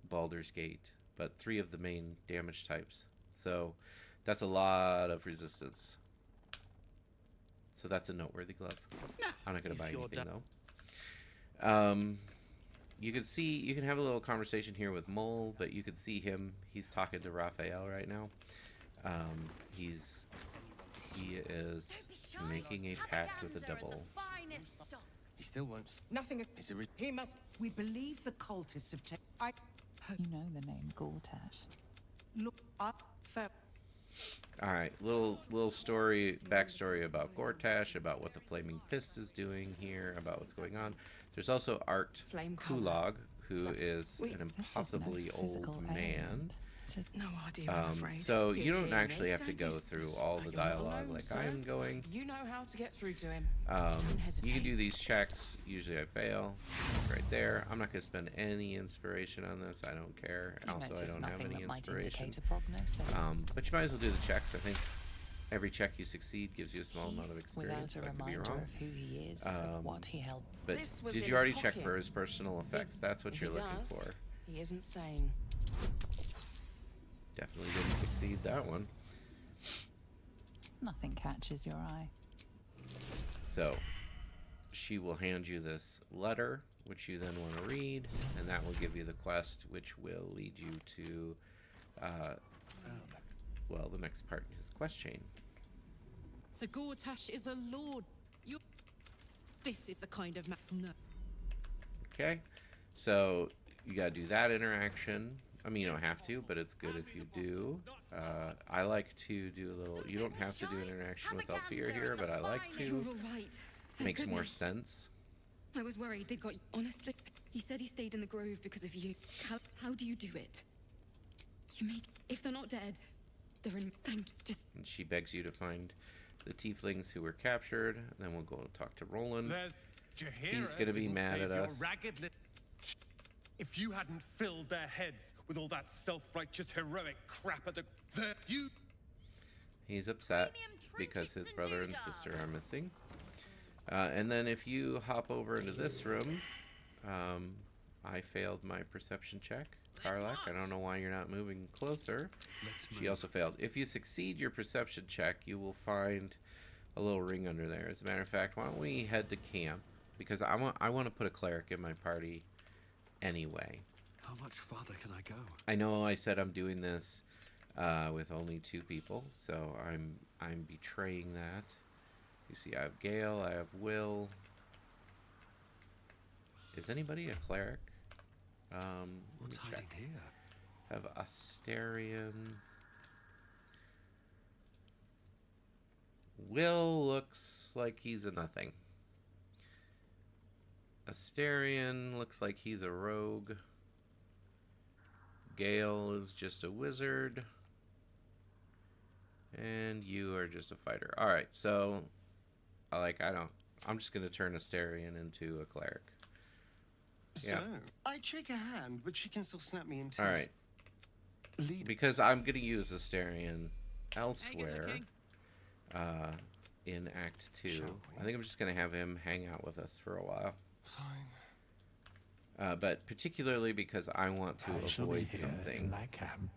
Baldur's Gate, but 3 of the main damage types. So that's a lot of resistance. So that's a noteworthy glove. I'm not going to buy anything, though. You can have a little conversation here with Mole, but you can see him. He's talking to Raphael right now. He is making a pact with a double. He still won't. Nothing. Is it? He must. We believe the cultists have taken. You know the name Gortash. Look up. All right, little backstory about Gortash, about what the Flaming Fist is doing here, about what's going on. There's also Art Kulog, who is an impossibly old man. No idea, I'm afraid. So you don't actually have to go through all the dialogue like I'm going. You know how to get through to him. You can do these checks. Usually I fail. Right there. I'm not going to spend any inspiration on this. I don't care. Also, I don't have any inspiration. But you might as well do the checks. I think every check you succeed gives you a small amount of experience. Without a reminder of who he is, of what he held. But did you already check for his personal effects? That's what you're looking for. He isn't sane. Definitely didn't succeed that one. Nothing catches your eye. So, she will hand you this letter, which you then want to read, and that will give you the quest, which will lead you to, well, the next part in his quest chain. Gortash is a lord. You. This is the kind of no. Okay, so you gotta do that interaction. I mean, you don't have to, but it's good if you do. I like to do a little. You don't have to do an interaction with Alfear here, but I like to. You're all right. Thank Makes more goodness. sense. I was worried they'd got you. Honestly, he said he stayed in the grove because of you. How do you do it? You make. If they're not dead, they're in. Thank you. Just. And she begs you to find the tieflings who were captured. And then we'll go and talk to Roland. He's gonna be mad at us. If you hadn't filled their heads with all that self-righteous heroic crap at the you. He's upset because his brother and sister are missing. And then if you hop over into this room, I failed my perception check. Karlak, I don't know why you're not moving closer. She also failed. If you succeed your perception check, you will find a little ring under there. As a matter of fact, why don't we head to camp? Because I want to put a cleric in my party anyway. How much farther can I go? I know I said I'm doing this with only 2 people, so I'm betraying that. You see, I have Gale, I have Will. Is anybody a cleric? What's hiding here? Have Asterion. Will looks like he's a nothing. Asterion looks like he's a rogue. Gale is just a wizard. And you are just a fighter. Alright, so I'm just gonna turn Asterion into a cleric. So, Yeah. I'd shake her hand, but she can still snap me into. Alright. Because I'm gonna use Asterion elsewhere. In Act 2. I think I'm just gonna have him hang out with us for a while. Fine. But particularly because I want to avoid something. I can.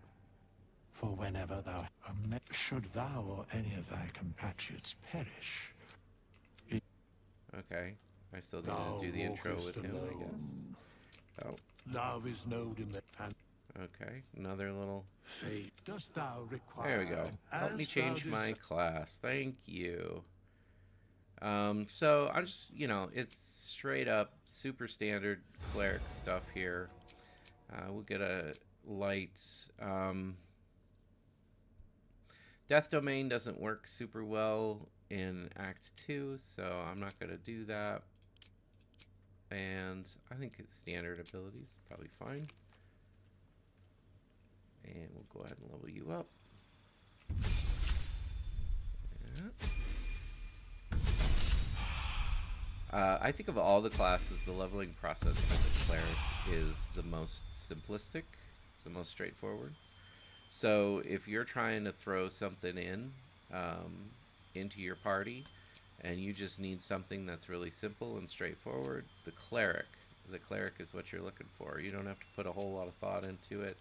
For whenever thou should thou or any of thy compatriots perish. Okay. I still need to do the intro with him, I guess. Oh. Love is no demand. Okay. Another little Fate dost thou require. There we go. Help me change my class. Thank you. So I'm just, it's straight up super standard cleric stuff here. We'll get a light. Death Domain doesn't work super well in Act 2, so I'm not going to do that. And I think his standard abilities probably fine. And we'll go ahead and level you up. I think of all the classes, the leveling process for the cleric is the most simplistic, the most straightforward. So if you're trying to throw something into your party, and you just need something that's really simple and straightforward, the cleric is what you're looking for. You don't have to put a whole lot of thought into it.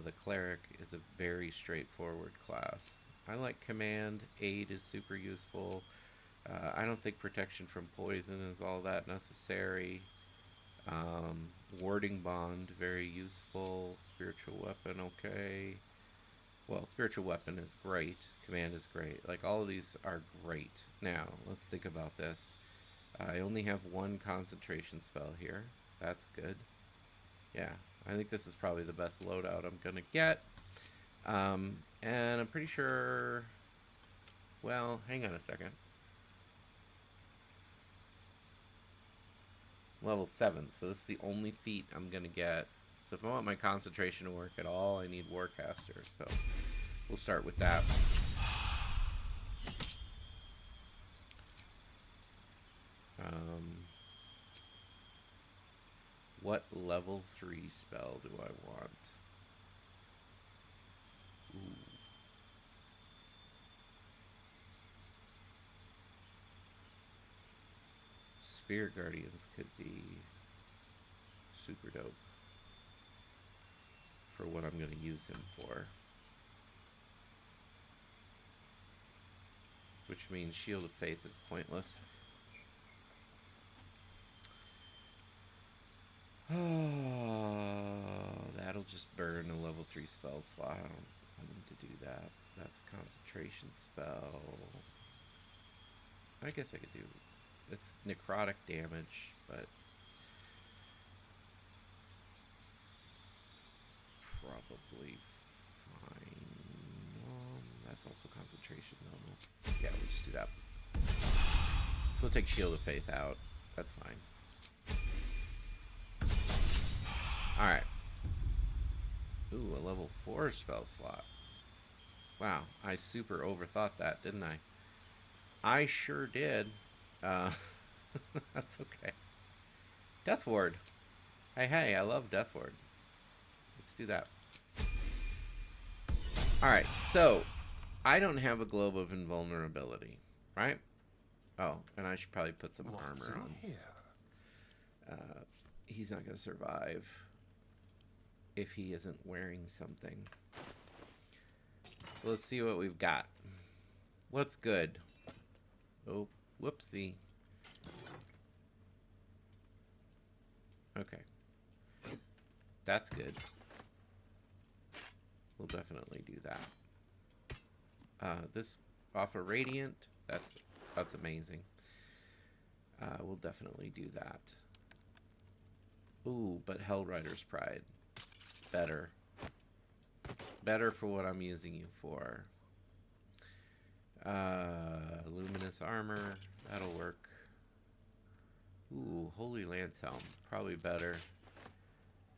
The cleric is a very straightforward class. I like command. Aid is super useful. I don't think protection from poison is all that necessary. Warding bond, very useful. Spiritual weapon, okay. Well, spiritual weapon is great. Command is great. Like, all of these are great. Now, let's think about this. I only have 1 concentration spell here. That's good. Yeah, I think this is probably the best loadout I'm gonna get. And I'm pretty sure... Well, hang on a second. Level 7, so this is the only feat I'm gonna get. So if I want my concentration to work at all, I need Warcaster. So we'll start with that. What level 3 spell do I want? Ooh. Spirit Guardians could be super dope for what I'm going to use him for. Which means Shield of Faith is pointless. Oh, that'll just burn a level 3 spell slot. I don't need to do that. That's a concentration spell. I guess I could do. It's necrotic damage, but probably fine. That's also concentration, though. Yeah, we'll just do that. So we'll take Shield of Faith out. That's fine. Alright. Ooh, a level 4 spell slot. Wow, I super overthought that, didn't I? I sure did. That's okay. Death Ward. Hey, I love Death Ward. Let's do that. Alright, so I don't have a Globe of Invulnerability, right? Oh, and I should probably put some armor on. He's not going to survive if he isn't wearing something. So let's see what we've got. What's good? Oh, whoopsie. Okay. That's good. We'll definitely do that. This off a Radiant, that's amazing. We'll definitely do that. Ooh, but Hellrider's Pride. Better. Better for what I'm using you for. Luminous Armor. That'll work. Ooh, Holy Lance Helm. Probably better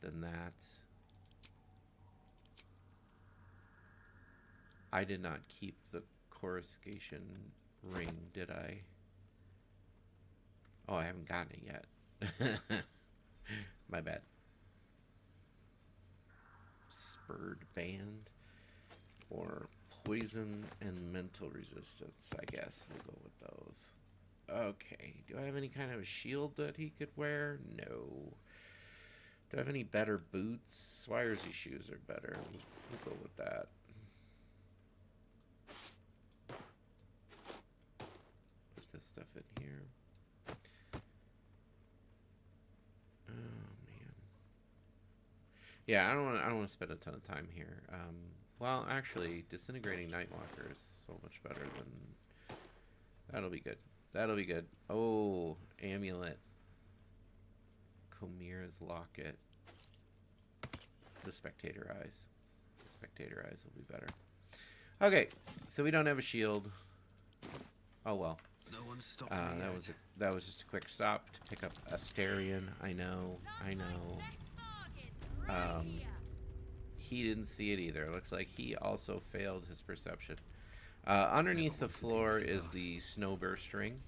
than that. I did not keep the Coruscation Ring, did I? Oh, I haven't gotten it yet. My bad. Spurred Band. Or Poison and Mental Resistance, I guess. We'll go with those. Okay. Do I have any kind of a shield that he could wear? No. Do I have any better boots? Swiresy shoes are better. We'll go with that. Put this stuff in here. Oh man. Yeah, I don't want to spend a ton of time here. Well, actually, Disintegrating Nightwalker is so much better than. That'll be good. That'll be good. Oh, Amulet. Chimera's Locket. The Spectator Eyes. The Spectator Eyes will be better. Okay, so we don't have a shield. Oh well. No one stopped That was just a quick stop to pick up Asterion. I know. He didn't see it either. Looks like he also failed his perception. Underneath the floor is the Snowburst Ring.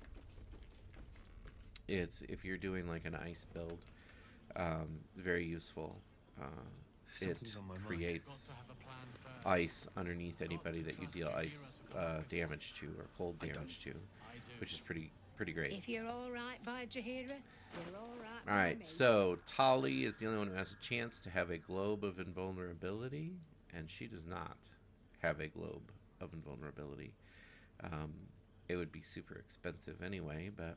It's if you're doing like an ice build, very useful. It creates ice underneath anybody that you deal ice damage to or cold damage to, which is pretty great. If you're all right by Jaheira, you're all right. All right, so Talli is the only one who has a chance to have a Globe of Invulnerability, and she does not have a Globe of Invulnerability. It would be super expensive anyway, but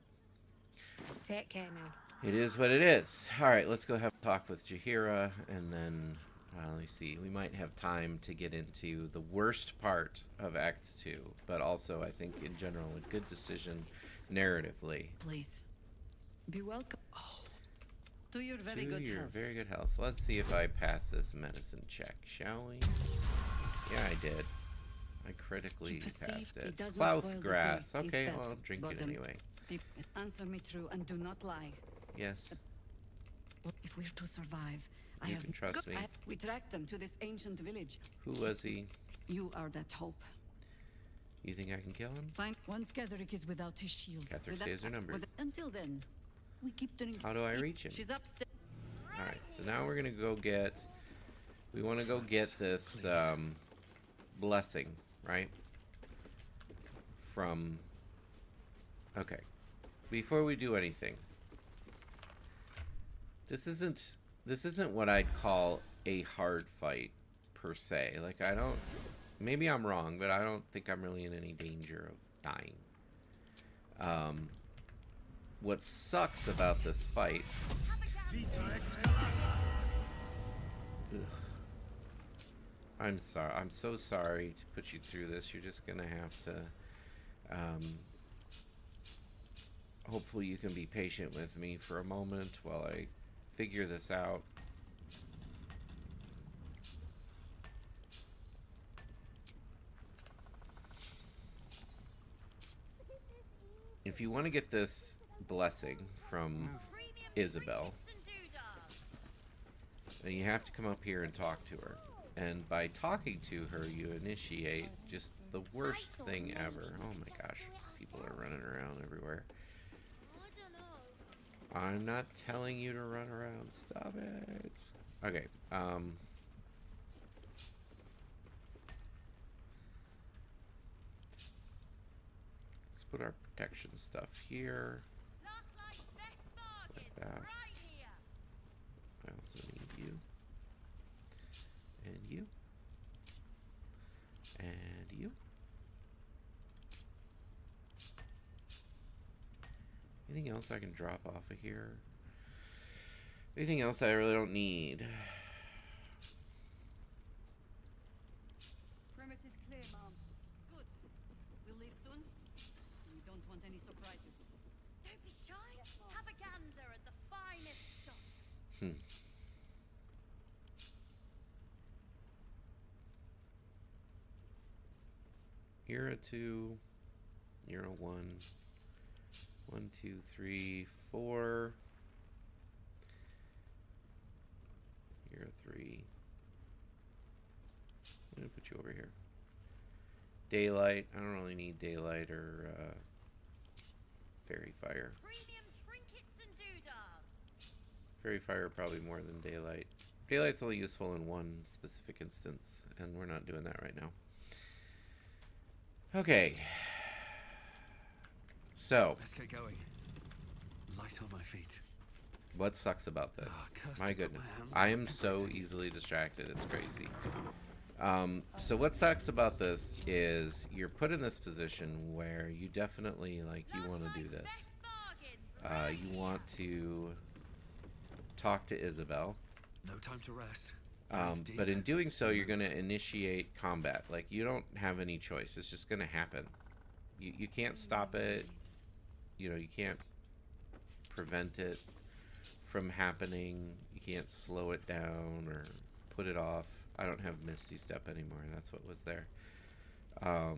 Take care now. it is what it is. All right, let's go have a talk with Jaheira, and then let me see. We might have time to get into the worst part of Act 2, but also I think in general a good decision narratively. Please. Be welcome. Oh. To your very good health. Very good health. Let's see if I pass this medicine check, shall we? Yeah, I did. I critically passed it. Clouth grass. Okay, well, I'll drink it anyway. Answer me true and do not lie. Yes. If we're to survive, You can trust me. We tracked them to this ancient village. Who was he? You are that hope. You think I can kill him? Fine. Once Getherick is without his shield. Getherick's days are numbered. Until then, we keep drinking. How do I reach him? She's upstairs. Alright, so now we're gonna go get. We want to go get this blessing, right? From. Okay. Before we do anything, this isn't what I'd call a hard fight per se. Like I don't. Maybe I'm wrong, but I don't think I'm really in any danger of dying. What sucks about this fight. Ugh. I'm sorry. I'm so sorry to put you through this. You're just gonna have to hopefully you can be patient with me for a moment while I figure this out. If you want to get this blessing from Isobel, then you have to come up here and talk to her. And by talking to her, you initiate just the worst thing ever. Oh my gosh, people are running around everywhere. I'm not telling you to run around. Stop it. Okay, let's put our protection stuff here. Just like that. I also need you. And you. And you. Anything else I can drop off of here? Anything else I really don't need? Perimeter's clear, Mom. Good. We'll leave soon. We don't want any surprises. Don't be shy. Have a gander at the finest stuff. You're a 2. You're a 1. 1, 2, 3, 4. You're a 3. I'm gonna put you over here. Daylight. I don't really need daylight or fairy fire. Premium trinkets and doodads. Fairy fire probably more than daylight. Daylight's only useful in one specific instance, and we're not doing that right now. Okay. So, Let's get going. Light on my feet. what sucks about this? Cursed, My I put my goodness. hands I on am so easily distracted. It's crazy. So what sucks about this is you're put in this position where you definitely, like, you want to do this. You want to talk to Isobel. No time to rest. But in doing so, you're going to initiate combat. Like, you don't have any choice. It's just going to happen. You can't stop it. You know, you can't prevent it from happening. You can't slow it down or put it off. I don't have Misty Step anymore. That's what was there. Have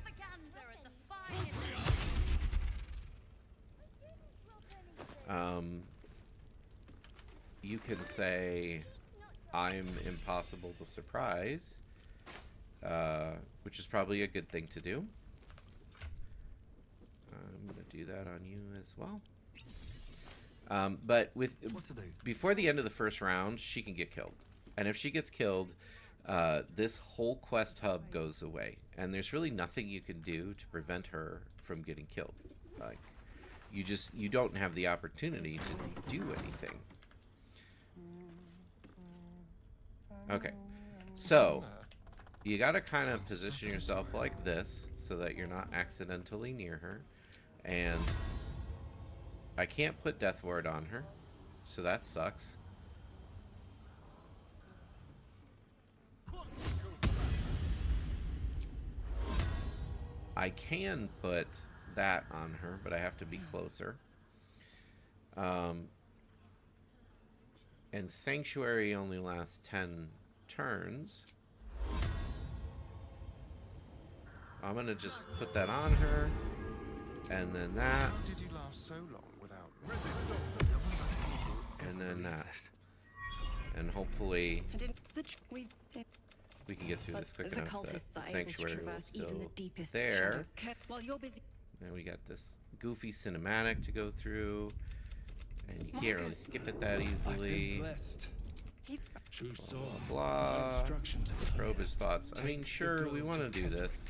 a gander at the finest. You can say, I'm impossible to surprise, which is probably a good thing to do. I'm going to do that on you as well. But with before the end of the first round, she can get killed. And if she gets killed, this whole quest hub goes away. And there's really nothing you can do to prevent her from getting killed. Like, you don't have the opportunity to do anything. Okay, so you gotta kind of position yourself like this so that you're not accidentally near her. And I can't put Death Ward on her, so that sucks. I can put that on her, but I have to be closer. And Sanctuary only lasts 10 turns. I'm gonna just put that on her, and then that. Did you last so long without? And then that. And hopefully we can get through this quick enough that the Sanctuary will still there. While you're busy. Then we got this goofy cinematic to go through, and you can't really skip it that easily. Blah, blah, blah. Probe his thoughts. I mean, sure, we want to do this.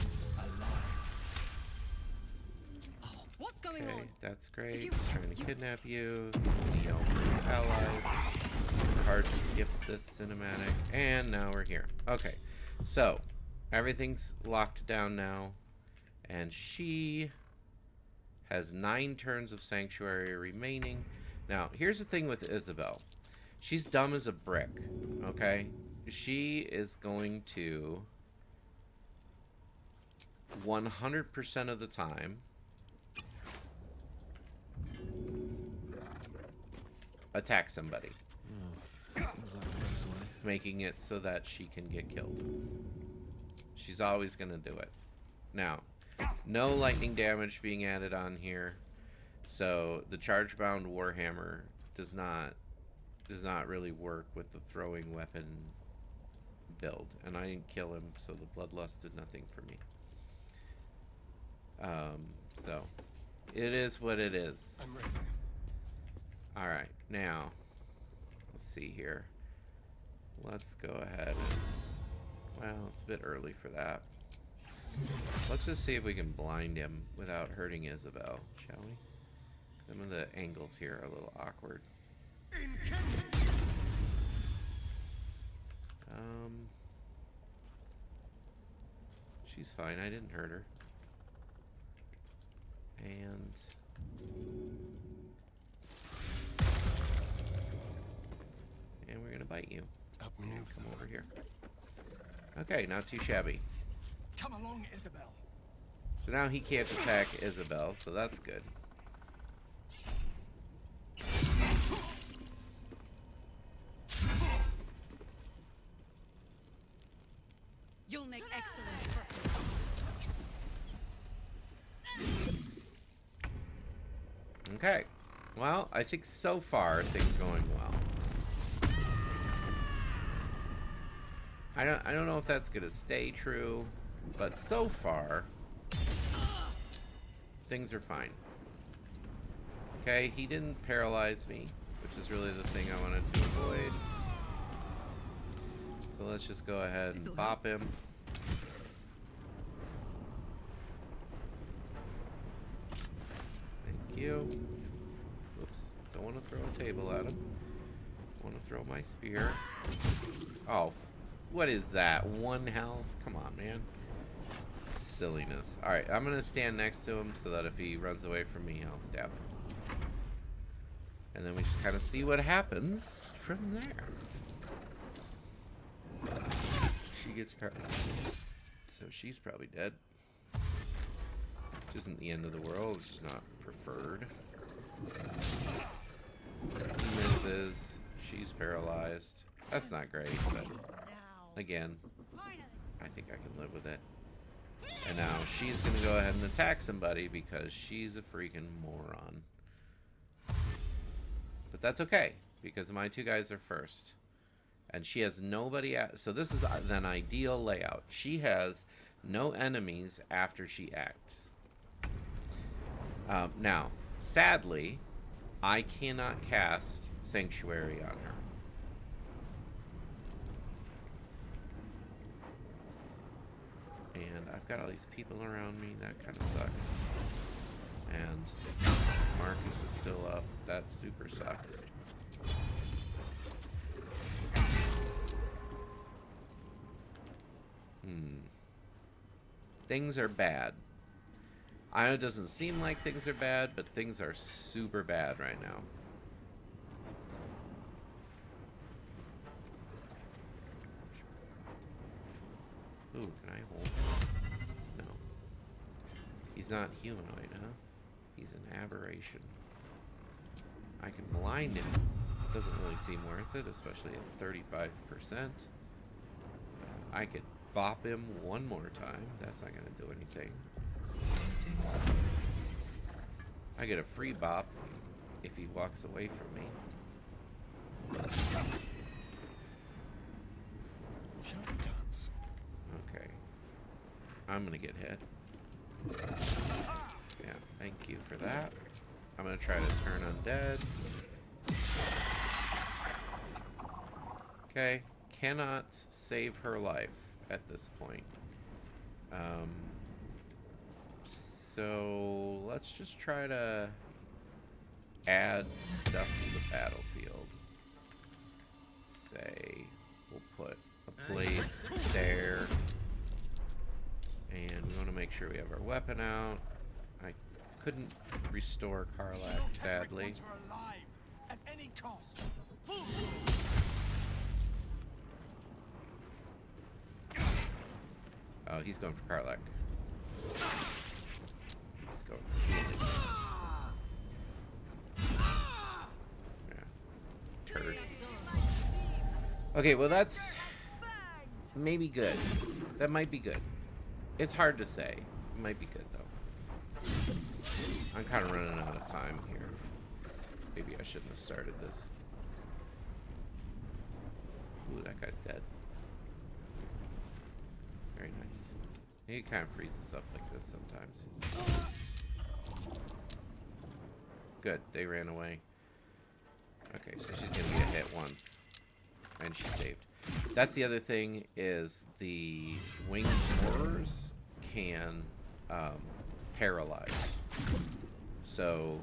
What's going Okay, on? that's great. He's trying to kidnap you. He's gonna yell for his allies. Super hard to skip this cinematic. And now we're here. Okay, so everything's locked down now, and she has 9 turns of Sanctuary remaining. Now, here's the thing with Isobel. She's dumb as a brick, okay? She is going to 100% of the time attack somebody. Seems like the best way. Making it so that she can get killed. She's always going to do it. Now, no lightning damage being added on here. So the charge-bound Warhammer does not really work with the throwing weapon build. And I didn't kill him, so the Bloodlust did nothing for me. So it is what it is. I'm ready. Alright, now let's see here. Let's go ahead and, well, it's a bit early for that. Let's just see if we can blind him without hurting Isobel, shall we? Some of the angles here are a little awkward. She's fine, I didn't hurt her. And we're gonna bite you. Come over here. Okay, not too shabby. Come along, Isobel. So now he can't attack Isobel, so that's good. You'll make excellent. Okay. Well, I think so far things going well. I don't know if that's gonna stay true, but so far things are fine. Okay, he didn't paralyze me, which is really the thing I wanted to avoid. So let's just go ahead and bop him. Thank you. Oops, don't want to throw a table at him. Want to throw my spear. Oh, what is that? 1 health? Come on, man. Silliness. Alright, I'm going to stand next to him so that if he runs away from me, I'll stab him. And then we just kind of see what happens from there. She gets so she's probably dead. Which isn't the end of the world, it's just not preferred. He misses. She's paralyzed. That's not great, but again, I think I can live with it. And now she's gonna go ahead and attack somebody because she's a freaking moron. But that's okay, because my 2 guys are first. And she has nobody at, so this is an ideal layout. She has no enemies after she acts. Now, sadly, I cannot cast Sanctuary on her. And I've got all these people around me. That kind of sucks. And Marcus is still up. That super sucks. Things are bad. I know it doesn't seem like things are bad, but things are super bad right now. Ooh, can I hold him? No. He's not humanoid, huh? He's an aberration. I can blind him. Doesn't really seem worth it, especially at 35%. I could bop him one more time. That's not going to do anything. I get a free bop if he walks away from me. Okay. I'm going to get hit. Yeah, thank you for that. I'm going to try to turn undead. Okay. Cannot save her life at this point. So let's just try to add stuff to the battlefield. Say we'll put a blade there, and we want to make sure we have our weapon out. I couldn't restore Karlach, sadly. At any cost. Oh, he's going for Karlach. he's going healing. Yeah. Turd. Okay, well that's maybe good. That might be good. It's hard to say. It might be good though. I'm kind of running out of time here. Maybe I shouldn't have started this. Ooh, that guy's dead. Very nice. He kind of freezes up like this sometimes. Good, they ran away. Okay, so she's gonna get hit once. And she saved. That's the other thing, is the winged horrors can paralyze. So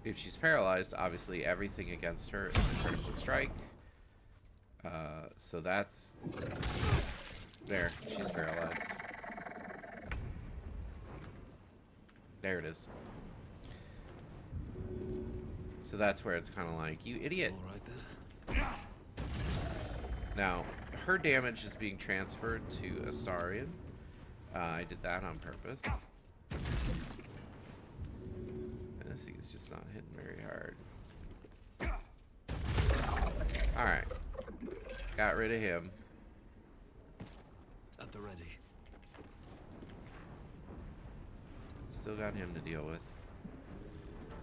if she's paralyzed, obviously everything against her is a critical strike. So that's... There, she's paralyzed. There it is. So that's where it's kind of like, you idiot. All right then. Now, her damage is being transferred to Astarion. I did that on purpose. And this thing is just not hitting very hard. Alright. Got rid of him. At the ready. Still got him to deal with.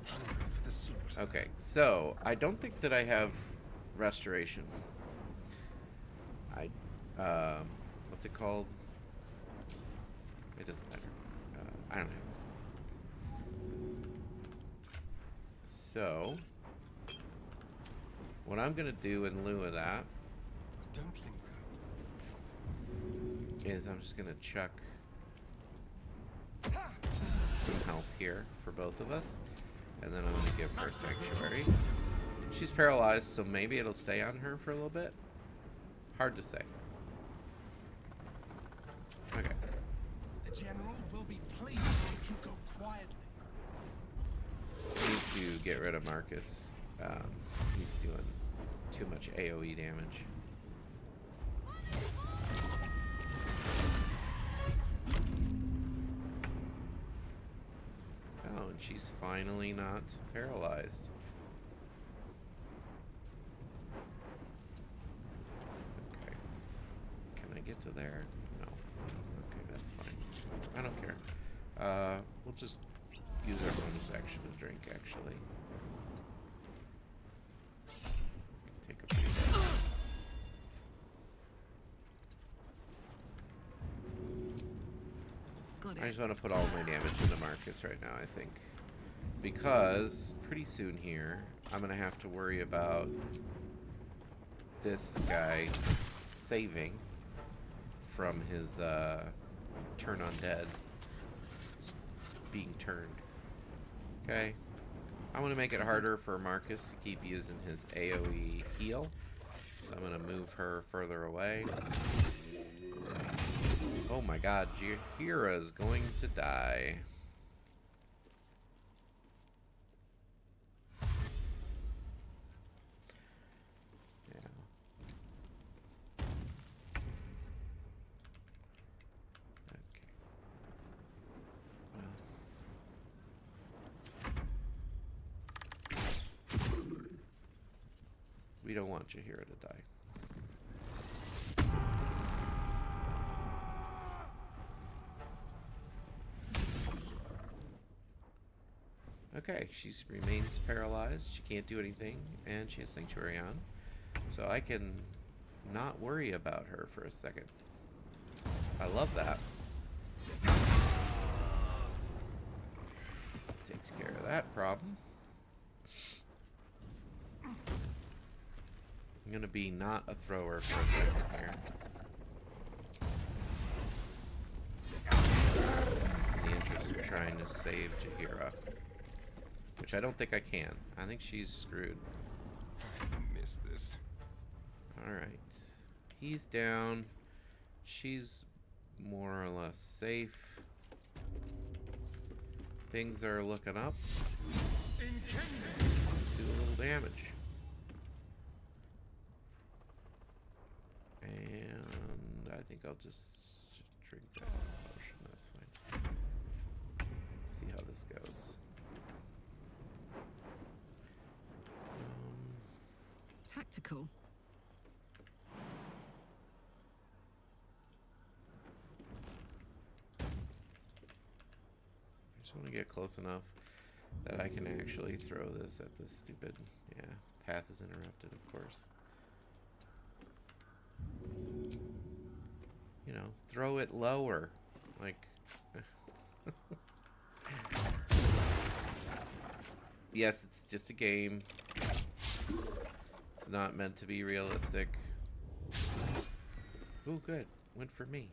Hungry for the slaughter. Okay, so I don't think that I have restoration. What's it called? It doesn't matter. I don't have it. So, what I'm gonna do in lieu of that is I'm just gonna chuck some health here for both of us, and then I'm gonna give her Sanctuary. She's paralyzed, so maybe it'll stay on her for a little bit. Hard to say. Okay. The general will be pleased if you go quietly. Need to get rid of Marcus. He's doing too much AoE damage. Oh, and she's finally not paralyzed. Okay. Can I get to there? No. Okay, that's fine. I don't care. We'll just use our bonus action to drink, actually. Take a break. I just want to put all my damage into Marcus right now, I think. Because pretty soon here, I'm going to have to worry about this guy saving from his turn undead being turned. Okay. I want to make it harder for Marcus to keep using his AoE heal. So I'm going to move her further away. Oh my god, Jaheira's going to die. Yeah. Okay. Well. We don't want Jaheira to die. Okay, she remains paralyzed. She can't do anything, and she has Sanctuary on. So I can not worry about her for a second. I love that. Takes care of that problem. I'm gonna be not a thrower for a second here. In the interest of trying to save Jaheira. Which I don't think I can. I think she's screwed. I missed this. Alright. He's down. She's more or less safe. Things are looking up. Let's do a little damage. And I think I'll just drink that potion. That's fine. cool. I just want to get close enough that I can actually throw this at this stupid... Yeah, path is interrupted, of course. You know, throw it lower. Like... Yes, it's just a game. It's not meant to be realistic. Ooh, good. Went for me.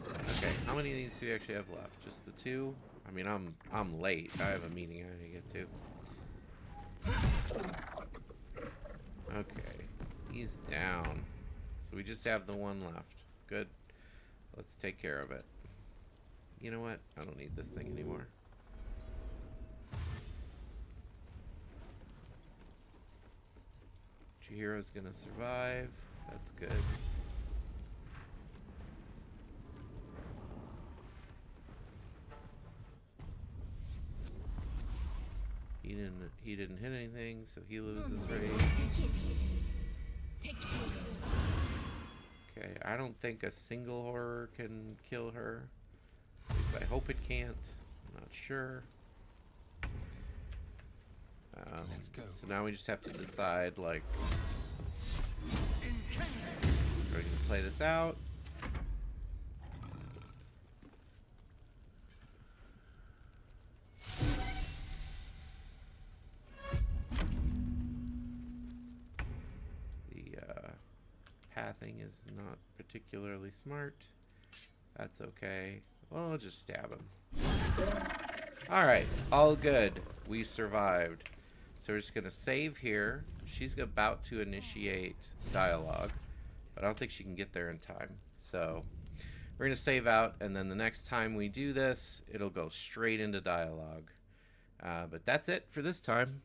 Okay, how many of these do we actually have left? Just the 2? I mean, I'm late. I have a meeting I gotta get to. Okay, he's down. So we just have the 1 left. Good. Let's take care of it. You know what? I don't need this thing anymore. Chihiro's gonna survive. That's good. He didn't hit anything, so he loses rage. Okay, I don't think a single horror can kill her. At least I hope it can't. I'm not sure. Let's go. So now we just have to decide, like, are we gonna play this out? The pathing is not particularly smart. That's okay. Well, I'll just stab him. Alright, all good. We survived. So we're just going to save here. She's about to initiate dialogue, but I don't think she can get there in time. So we're going to save out, and then the next time we do this, it'll go straight into dialogue. But that's it for this time.